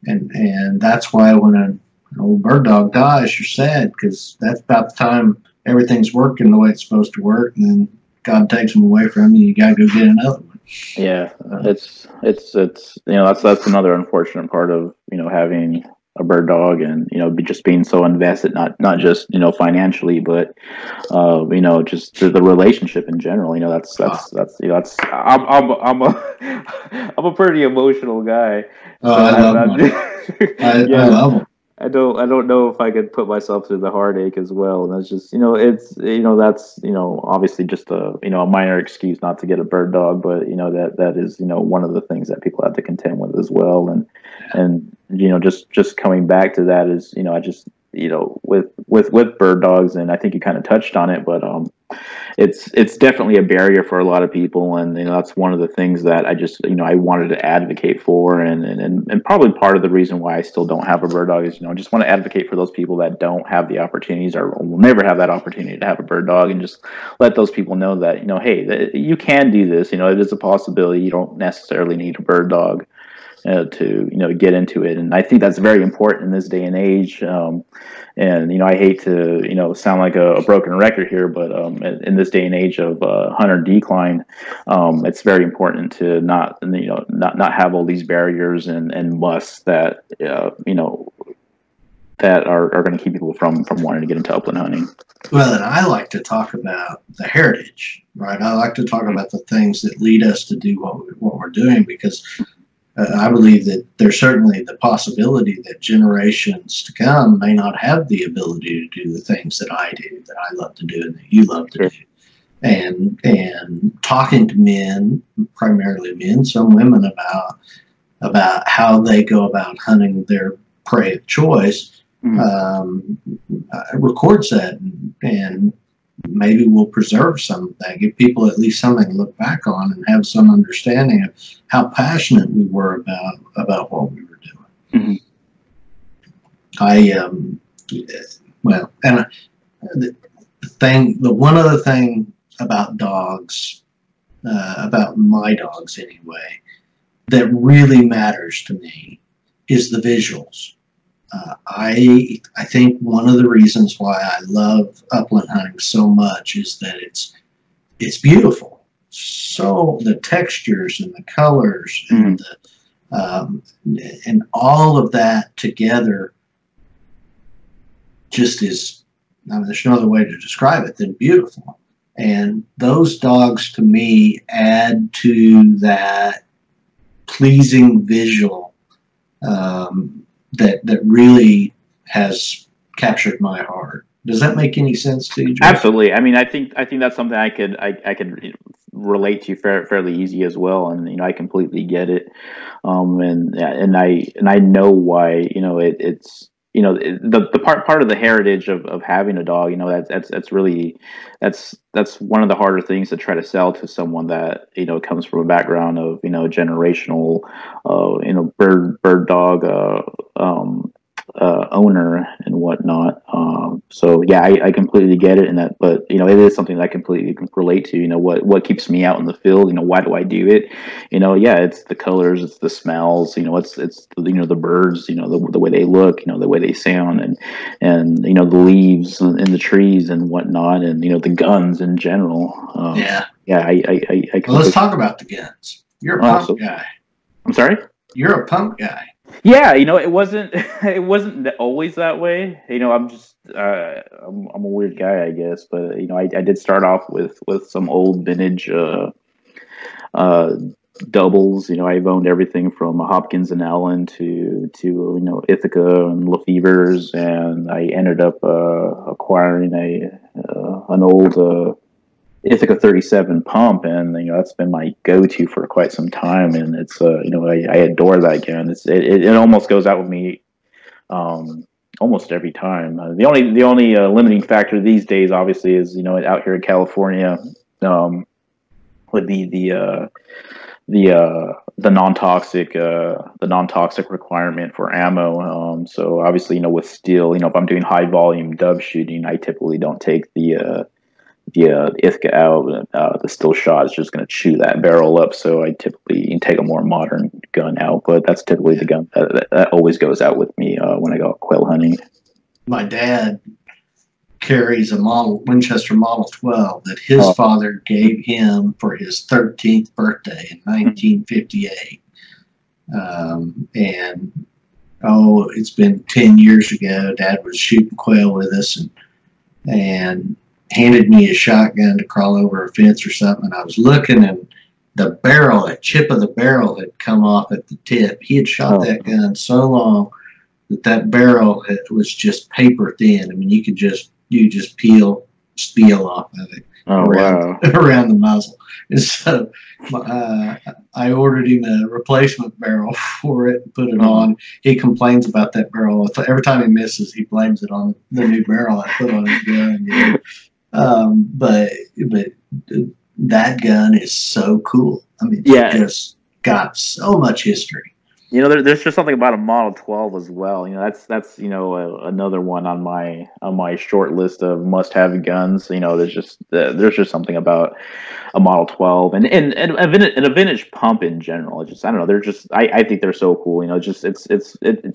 and that's why when an old bird dog dies, you're sad, because that's about the time everything's working the way it's supposed to work, and then God takes them away from you. You got to go get another one. Yeah, it's that's another unfortunate part of having a bird dog, and just being so invested, not just financially, but just the relationship in general. That's I'm a pretty emotional guy. I love them. I love them. I don't know if I could put myself through the heartache as well. And that's just, that's, obviously just a minor excuse not to get a bird dog, but, that is, one of the things that people have to contend with as well. And just coming back to that is, I just, with bird dogs, and I think you kind of touched on it, but, it's definitely a barrier for a lot of people, and that's one of the things that I just I wanted to advocate for, and probably part of the reason why I still don't have a bird dog is I just want to advocate for those people that don't have the opportunities or will never have that opportunity to have a bird dog, and just let those people know that hey, you can do this. It is a possibility. You don't necessarily need a bird dog to get into it, and I think that's very important in this day and age. And I hate to sound like a broken record here, but in this day and age of hunter decline, it's very important to not have all these barriers and musts that that are going to keep people from wanting to get into upland hunting. Well, and I like to talk about the heritage, right? I like to talk about the things that lead us to do what we're doing, because I believe that there's certainly the possibility that generations to come may not have the ability to do the things that I do, that I love to do, and that you love to do. And talking to men, primarily men, some women, about how they go about hunting their prey of choice, records that, and maybe we'll preserve some of that, give people at least something to look back on, and have some understanding of how passionate we were about what we were doing. The one other thing about dogs, about my dogs anyway, that really matters to me is the visuals. I think one of the reasons why I love upland hunting so much is that it's beautiful. So the textures and the colors and and all of that together just is, there's no other way to describe it than beautiful. And those dogs to me add to that pleasing visual that really has captured my heart. Does that make any sense to you, George? Absolutely. I mean, I think that's something I could relate to fairly easy as well, and I completely get it. And I know why. It's the part of the heritage of having a dog. That's really that's one of the harder things to try to sell to someone that comes from a background of generational bird dog owner and whatnot. So yeah, I completely get it, but it is something that I completely relate to. What keeps me out in the field? Why do I do it? Yeah, it's the colors, it's the smells. It's the birds. The way they look. The way they sound, and the leaves in the trees and whatnot, and the guns in general. Yeah. Well, let's talk about the guns. You're a pump guy. I'm sorry. You're a pump guy. Yeah, it wasn't always that way. I'm just I'm a weird guy, I guess. But I did start off with some old vintage doubles. I've owned everything from Hopkins and Allen to Ithaca and Lefevre's, and I ended up acquiring an old Ithaca 37 pump, and that's been my go-to for quite some time, and it's I adore that gun. It almost goes out with me almost every time. The only limiting factor these days, obviously, is out here in California, would be the non-toxic requirement for ammo. So obviously, with steel, if I'm doing high volume dove shooting, I typically don't take the Ithaca out. The still shot is just going to chew that barrel up. So I typically take a more modern gun out, but that's typically the gun that always goes out with me when I go quail hunting. My dad carries a Winchester Model 12 that his father gave him for his 13th birthday in 1958. It's been 10 years ago. Dad was shooting quail with us and handed me a shotgun to crawl over a fence or something. And I was looking, and the chip of the barrel had come off at the tip. He had shot that gun so long that barrel was just paper thin. I mean, you just peel steel off of it around the muzzle. And so I ordered him a replacement barrel for it and put it on. He complains about that barrel. Every time he misses, he blames it on the new barrel I put on his gun. But that gun is so cool. I mean, it's just got so much history. There's just something about a Model 12 as well. That's another one on my short list of must-have guns. There's just something about a Model 12 and a vintage pump in general. I don't know. They're just I think they're so cool. It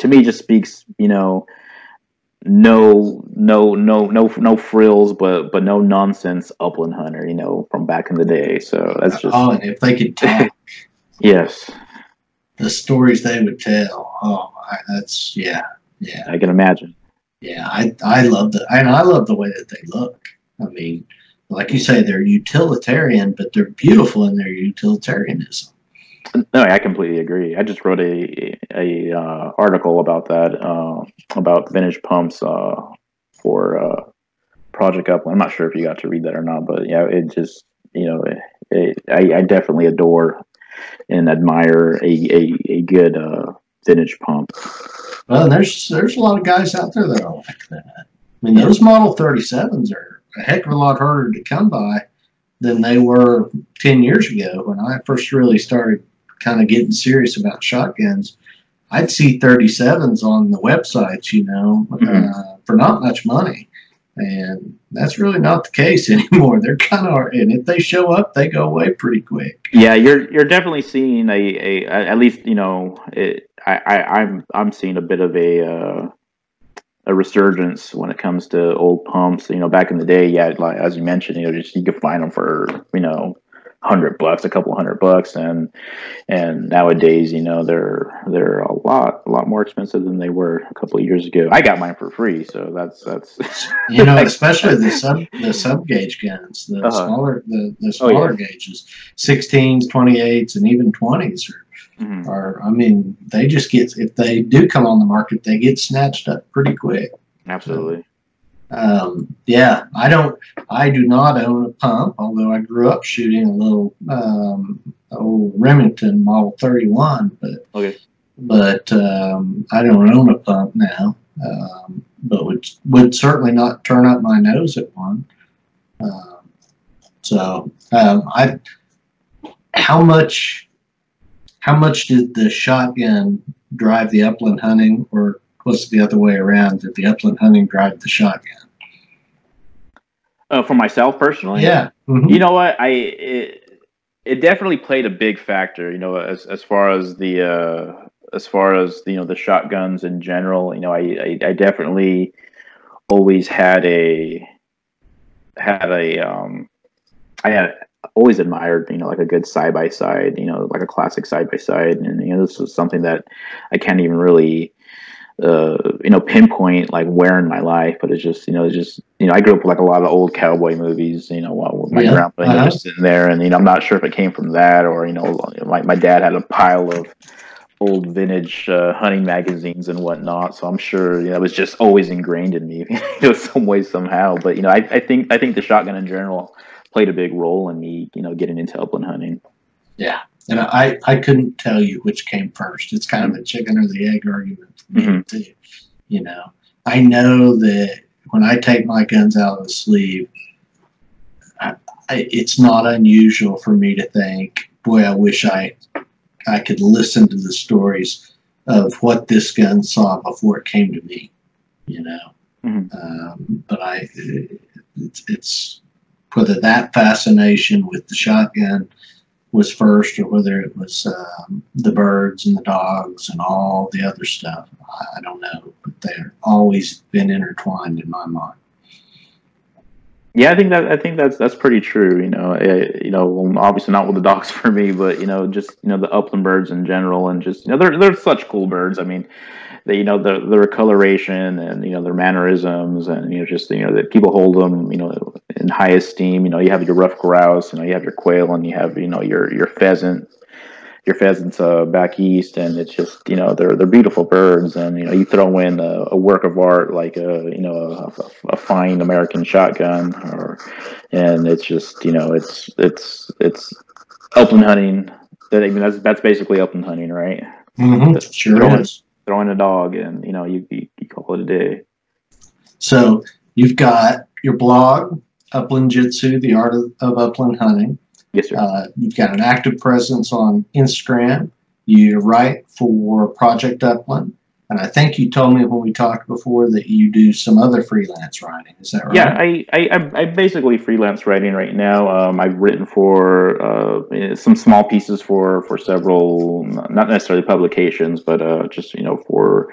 to me just speaks. No frills, but no nonsense upland hunter, from back in the day. So that's just. Oh, and if they could talk. Yes. The stories they would tell. I can imagine. Yeah, I love the way that they look. I mean, like you say, they're utilitarian, but they're beautiful in their utilitarianism. No, I completely agree. I just wrote a article about that, about vintage pumps for Project Upland. I'm not sure if you got to read that or not, but yeah, it just I definitely adore and admire a good vintage pump. Well, there's a lot of guys out there that are like that. I mean, those Model 37s are a heck of a lot harder to come by than they were 10 years ago when I first really started kind of getting serious about shotguns. I'd see 37s on the websites, for not much money. And that's really not the case anymore. They're kind of, and if they show up, they go away pretty quick. Yeah, you're definitely seeing at least I'm seeing a bit of a resurgence when it comes to old pumps. Back in the day, like as you mentioned, you could find them for $100, a couple $100, and nowadays, they're a lot more expensive than they were a couple of years ago. I got mine for free, so that's especially the sub gauge guns, the smaller gauges, 16s, 28s, and even 20s are. I mean, they just get, if they do come on the market, they get snatched up pretty quick. Absolutely. Yeah, I do not own a pump, although I grew up shooting a little old Remington Model 31, Okay. but I don't own a pump now. But would certainly not turn up my nose at one. I how much did the shotgun drive the upland hunting, or was it the other way around? Did the upland hunting drive the shotgun? For myself personally, Yeah. you know what, it definitely played a big factor. You know, as far as the shotguns in general. You know, I definitely always I had always admired, like a good side by side, like a classic side by side, and this was something that I can't even really, pinpoint like where in my life, but I grew up with like a lot of old cowboy movies, with my grandpa, just sitting there, and I'm not sure if it came from that or my dad had a pile of old vintage hunting magazines and whatnot, so I'm sure it was just always ingrained in me, some way somehow. But I think the shotgun in general played a big role in me, getting into upland hunting. Yeah, and I couldn't tell you which came first. It's kind of a chicken or the egg argument for me too. I know that when I take my guns out of the sleeve, it's not unusual for me to think, boy, I wish I could listen to the stories of what this gun saw before it came to me, But it's whether that fascination with the shotgun was first, or whether it was the birds and the dogs and all the other stuff. I don't know, but they're always been intertwined in my mind. Yeah, I think that's pretty true. Well, obviously not with the dogs for me, but just the upland birds in general, and just they're such cool birds. I mean, their coloration and their mannerisms, and that people hold them in high esteem. You have your ruffed grouse, you have your quail, and you have your pheasant. Your pheasants back east, and it's just they're beautiful birds, and you throw in a work of art like a fine American shotgun, and it's just it's upland hunting. That's basically upland hunting, right? Sure is. Throwing a dog, and you call it a day. So you've got your blog, Upland Jitsu, the art of upland hunting. Yes, sir. You've got an active presence on Instagram. You write for Project Upland. And I think you told me when we talked before that you do some other freelance writing. Is that right? Yeah, I basically freelance writing right now. I've written for some small pieces for several, not necessarily publications, but just for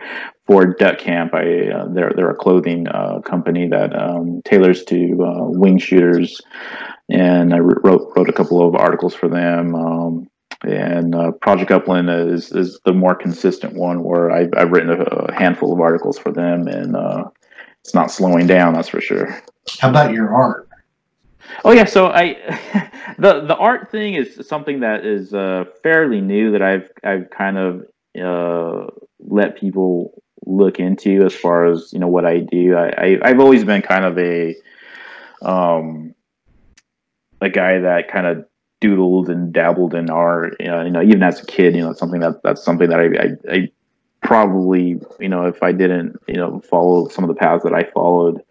Duck Camp. They're a clothing company that tailors to Wingshooters, and I wrote a couple of articles for them. And Project Upland is the more consistent one, where I've written a handful of articles for them, and it's not slowing down, that's for sure. How about your art? Oh yeah, so the art thing is something that is fairly new, that I've kind of let people look into as far as what I do. I've always been kind of a guy that kind of doodled and dabbled in art, even as a kid. That's something that I probably, if I didn't follow some of the paths that I followed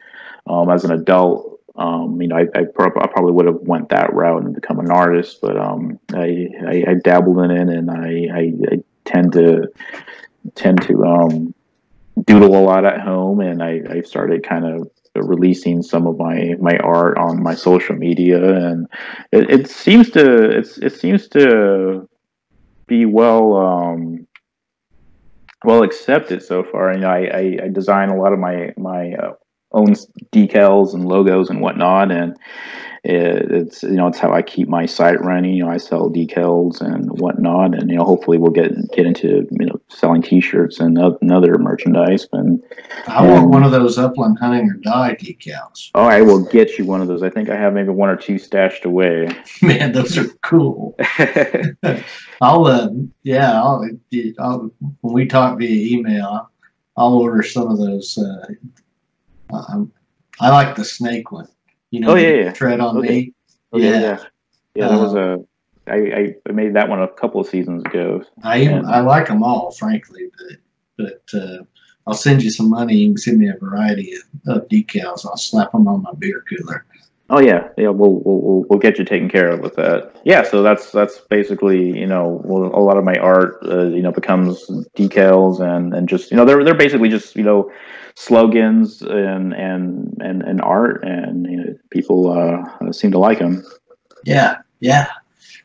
as an adult, I probably would have went that route and become an artist. But I dabbled in it, and I tend to doodle a lot at home, and I started kind of releasing some of my art on my social media, and it seems to be well accepted so far. I design a lot of my own decals and logos and whatnot, and it's how I keep my site running. I sell decals and whatnot, and hopefully we'll get into selling T-shirts and other merchandise. And I want one of those Upland Hunting or Die decals. Oh, I will get you one of those. I think I have maybe one or two stashed away. Man, those are cool. I'll when we talk via email, I'll order some of those. I like the snake one. You know, Oh yeah, yeah. tread on Okay. me. Okay, Yeah. yeah. Yeah, that was a I made that one a couple of seasons ago. I like them all, frankly, but I'll send you some money. You can send me a variety of decals. I'll slap them on my beer cooler. Oh yeah, yeah. We'll get you taken care of with that. Yeah. So that's basically a lot of my art becomes decals and just they're basically just slogans and art and people seem to like them. Yeah, yeah.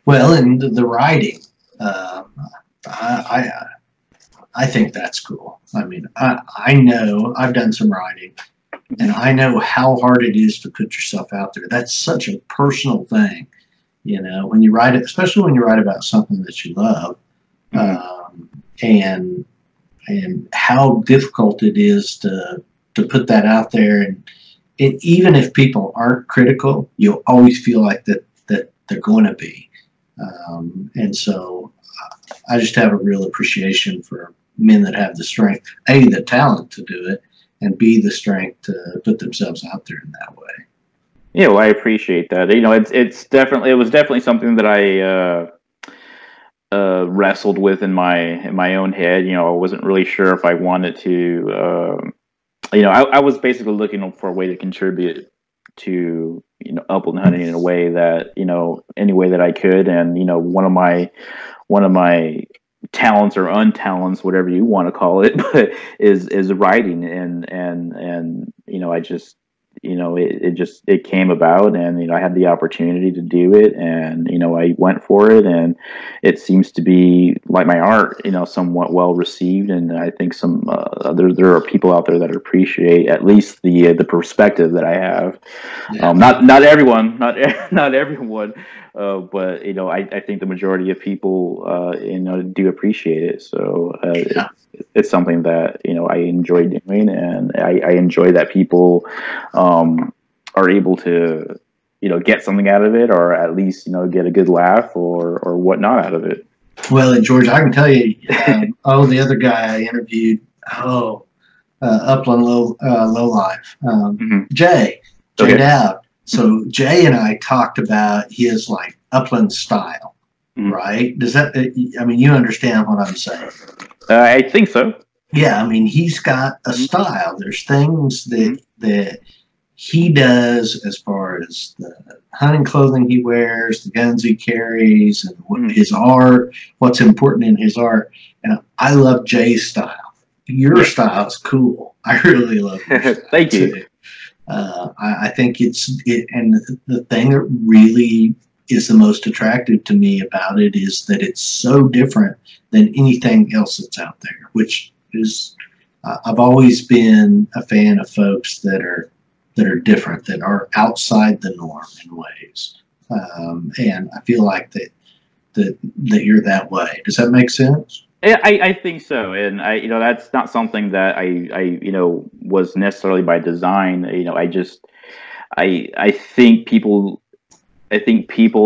Well, and the writing, uh, I I think that's cool. I mean, I know I've done some writing, and I know how hard it is to put yourself out there. That's such a personal thing, when you write it, especially when you write about something that you love, um, and how difficult it is to put that out there. And even if people aren't critical, you'll always feel like that they're going to be. And so I just have a real appreciation for men that have the strength, A, the talent to do it, and B, the strength to put themselves out there in that way. Yeah, well, I appreciate that. It was definitely something that I wrestled with in my own head. I wasn't really sure if I wanted to. I was basically looking for a way to contribute to upland hunting in a way that any way that I could, and one of my talents or untalents, whatever you want to call it, but is writing, and I just it came about, and I had the opportunity to do it, and I went for it, and it seems to be, like my art, somewhat well received, and I think there are people out there that appreciate at least the perspective that I have. Yeah. Not everyone, not everyone, but I think the majority of people do appreciate it. So it's something that I enjoy doing, and I enjoy that people are able to get something out of it, or at least get a good laugh or whatnot out of it. Well, and George, I can tell you, the other guy I interviewed, Upland Low Life, Jay Okay. Dowd. So Jay and I talked about his like Upland style, right? Does that? I mean, you understand what I'm saying? I think so. Yeah, I mean, he's got a style. There's things that he does as far as the hunting clothing he wears, the guns he carries, and his art, what's important in his art. And I love Jay's style. Your style is cool. I really love your style. Thank you. I think and the thing that really is the most attractive to me about it is that it's so different than anything else that's out there, which is, I've always been a fan of folks that are different, that are outside the norm in ways. And I feel like that you're that way. Does that make sense? I think so, and that's not something that I was necessarily by design. I think people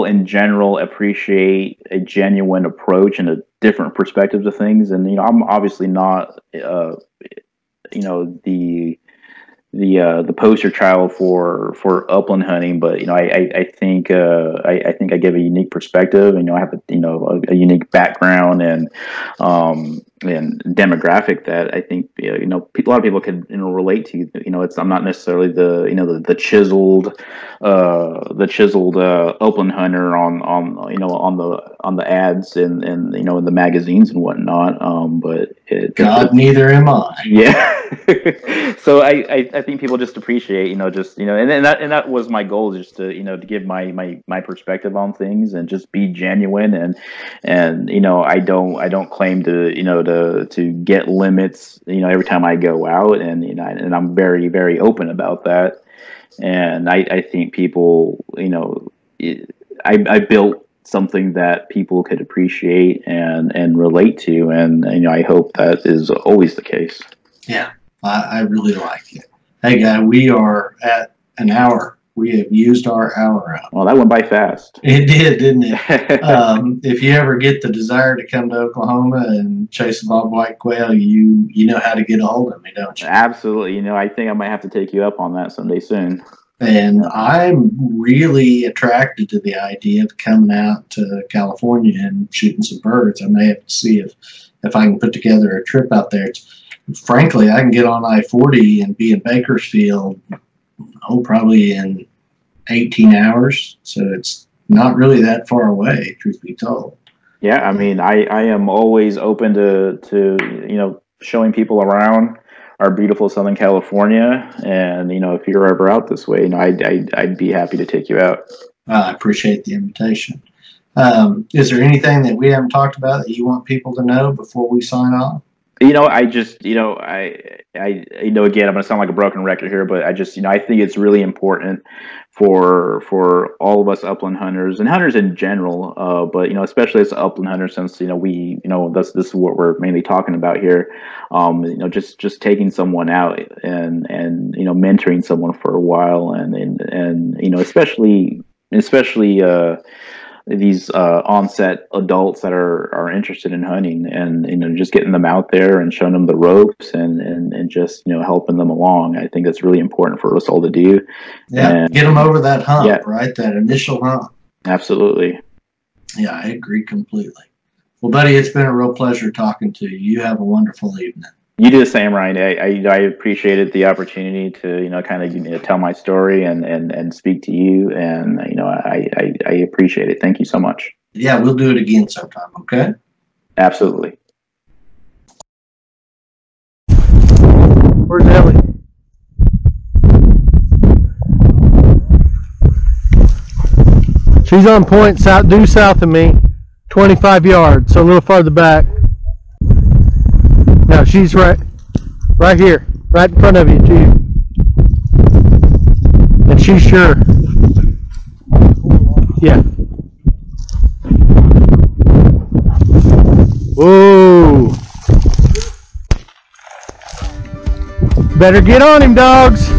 in general appreciate a genuine approach and a different perspective to things, and I'm obviously not the poster child for upland hunting, but I think I give a unique perspective. I have a unique background and demographic that I think a lot of people can relate to. I'm not necessarily the chiseled upland hunter on the ads and in the magazines and whatnot. But neither am I. Yeah. So I think people just appreciate, and that was my goal, just to give my perspective on things and just be genuine, and I don't claim to get limits every time I go out, and I'm very, very open about that, and I think people I built something that people could appreciate and relate to, and I hope that is always the case. Yeah, I really like it. Hey, guy, we are at an hour. We have used our hour up. Well, that went by fast. It did, didn't it? If you ever get the desire to come to Oklahoma and chase a bobwhite quail, you know how to get a hold of me, don't you? Absolutely. You know, I think I might have to take you up on that someday soon. And I'm really attracted to the idea of coming out to California and shooting some birds. I may have to see if I can put together a trip out there. Frankly, I can get on I-40 and be in Bakersfield, probably in 18 hours. So it's not really that far away, truth be told. Yeah, I mean, I am always open to showing people around our beautiful Southern California, and if you're ever out this way, I'd be happy to take you out. I appreciate the invitation. Is there anything that we haven't talked about that you want people to know before we sign off? I just, again, I'm going to sound like a broken record here, but I just, I think it's really important for all of us upland hunters and hunters in general, but especially as upland hunters, since this is what we're mainly talking about here. Just taking someone out and mentoring someone for a while, and especially these onset adults that are interested in hunting, and just getting them out there and showing them the ropes and just helping them along. I think that's really important for us all to do. Yeah, get them over that hump, right? That initial hump. Absolutely. Yeah, I agree completely. Well, buddy, it's been a real pleasure talking to you. You have a wonderful evening. You do the same, Ryan. I appreciated the opportunity to kind of tell my story and speak to you, and I appreciate it. Thank you so much. Yeah, we'll do it again sometime. Okay. Absolutely. Where's Ellie? She's on point due south of me, 25 yards, so a little farther back. No, she's right here, right in front of you too. And she's sure. Yeah. Whoa. Better get on him, dogs.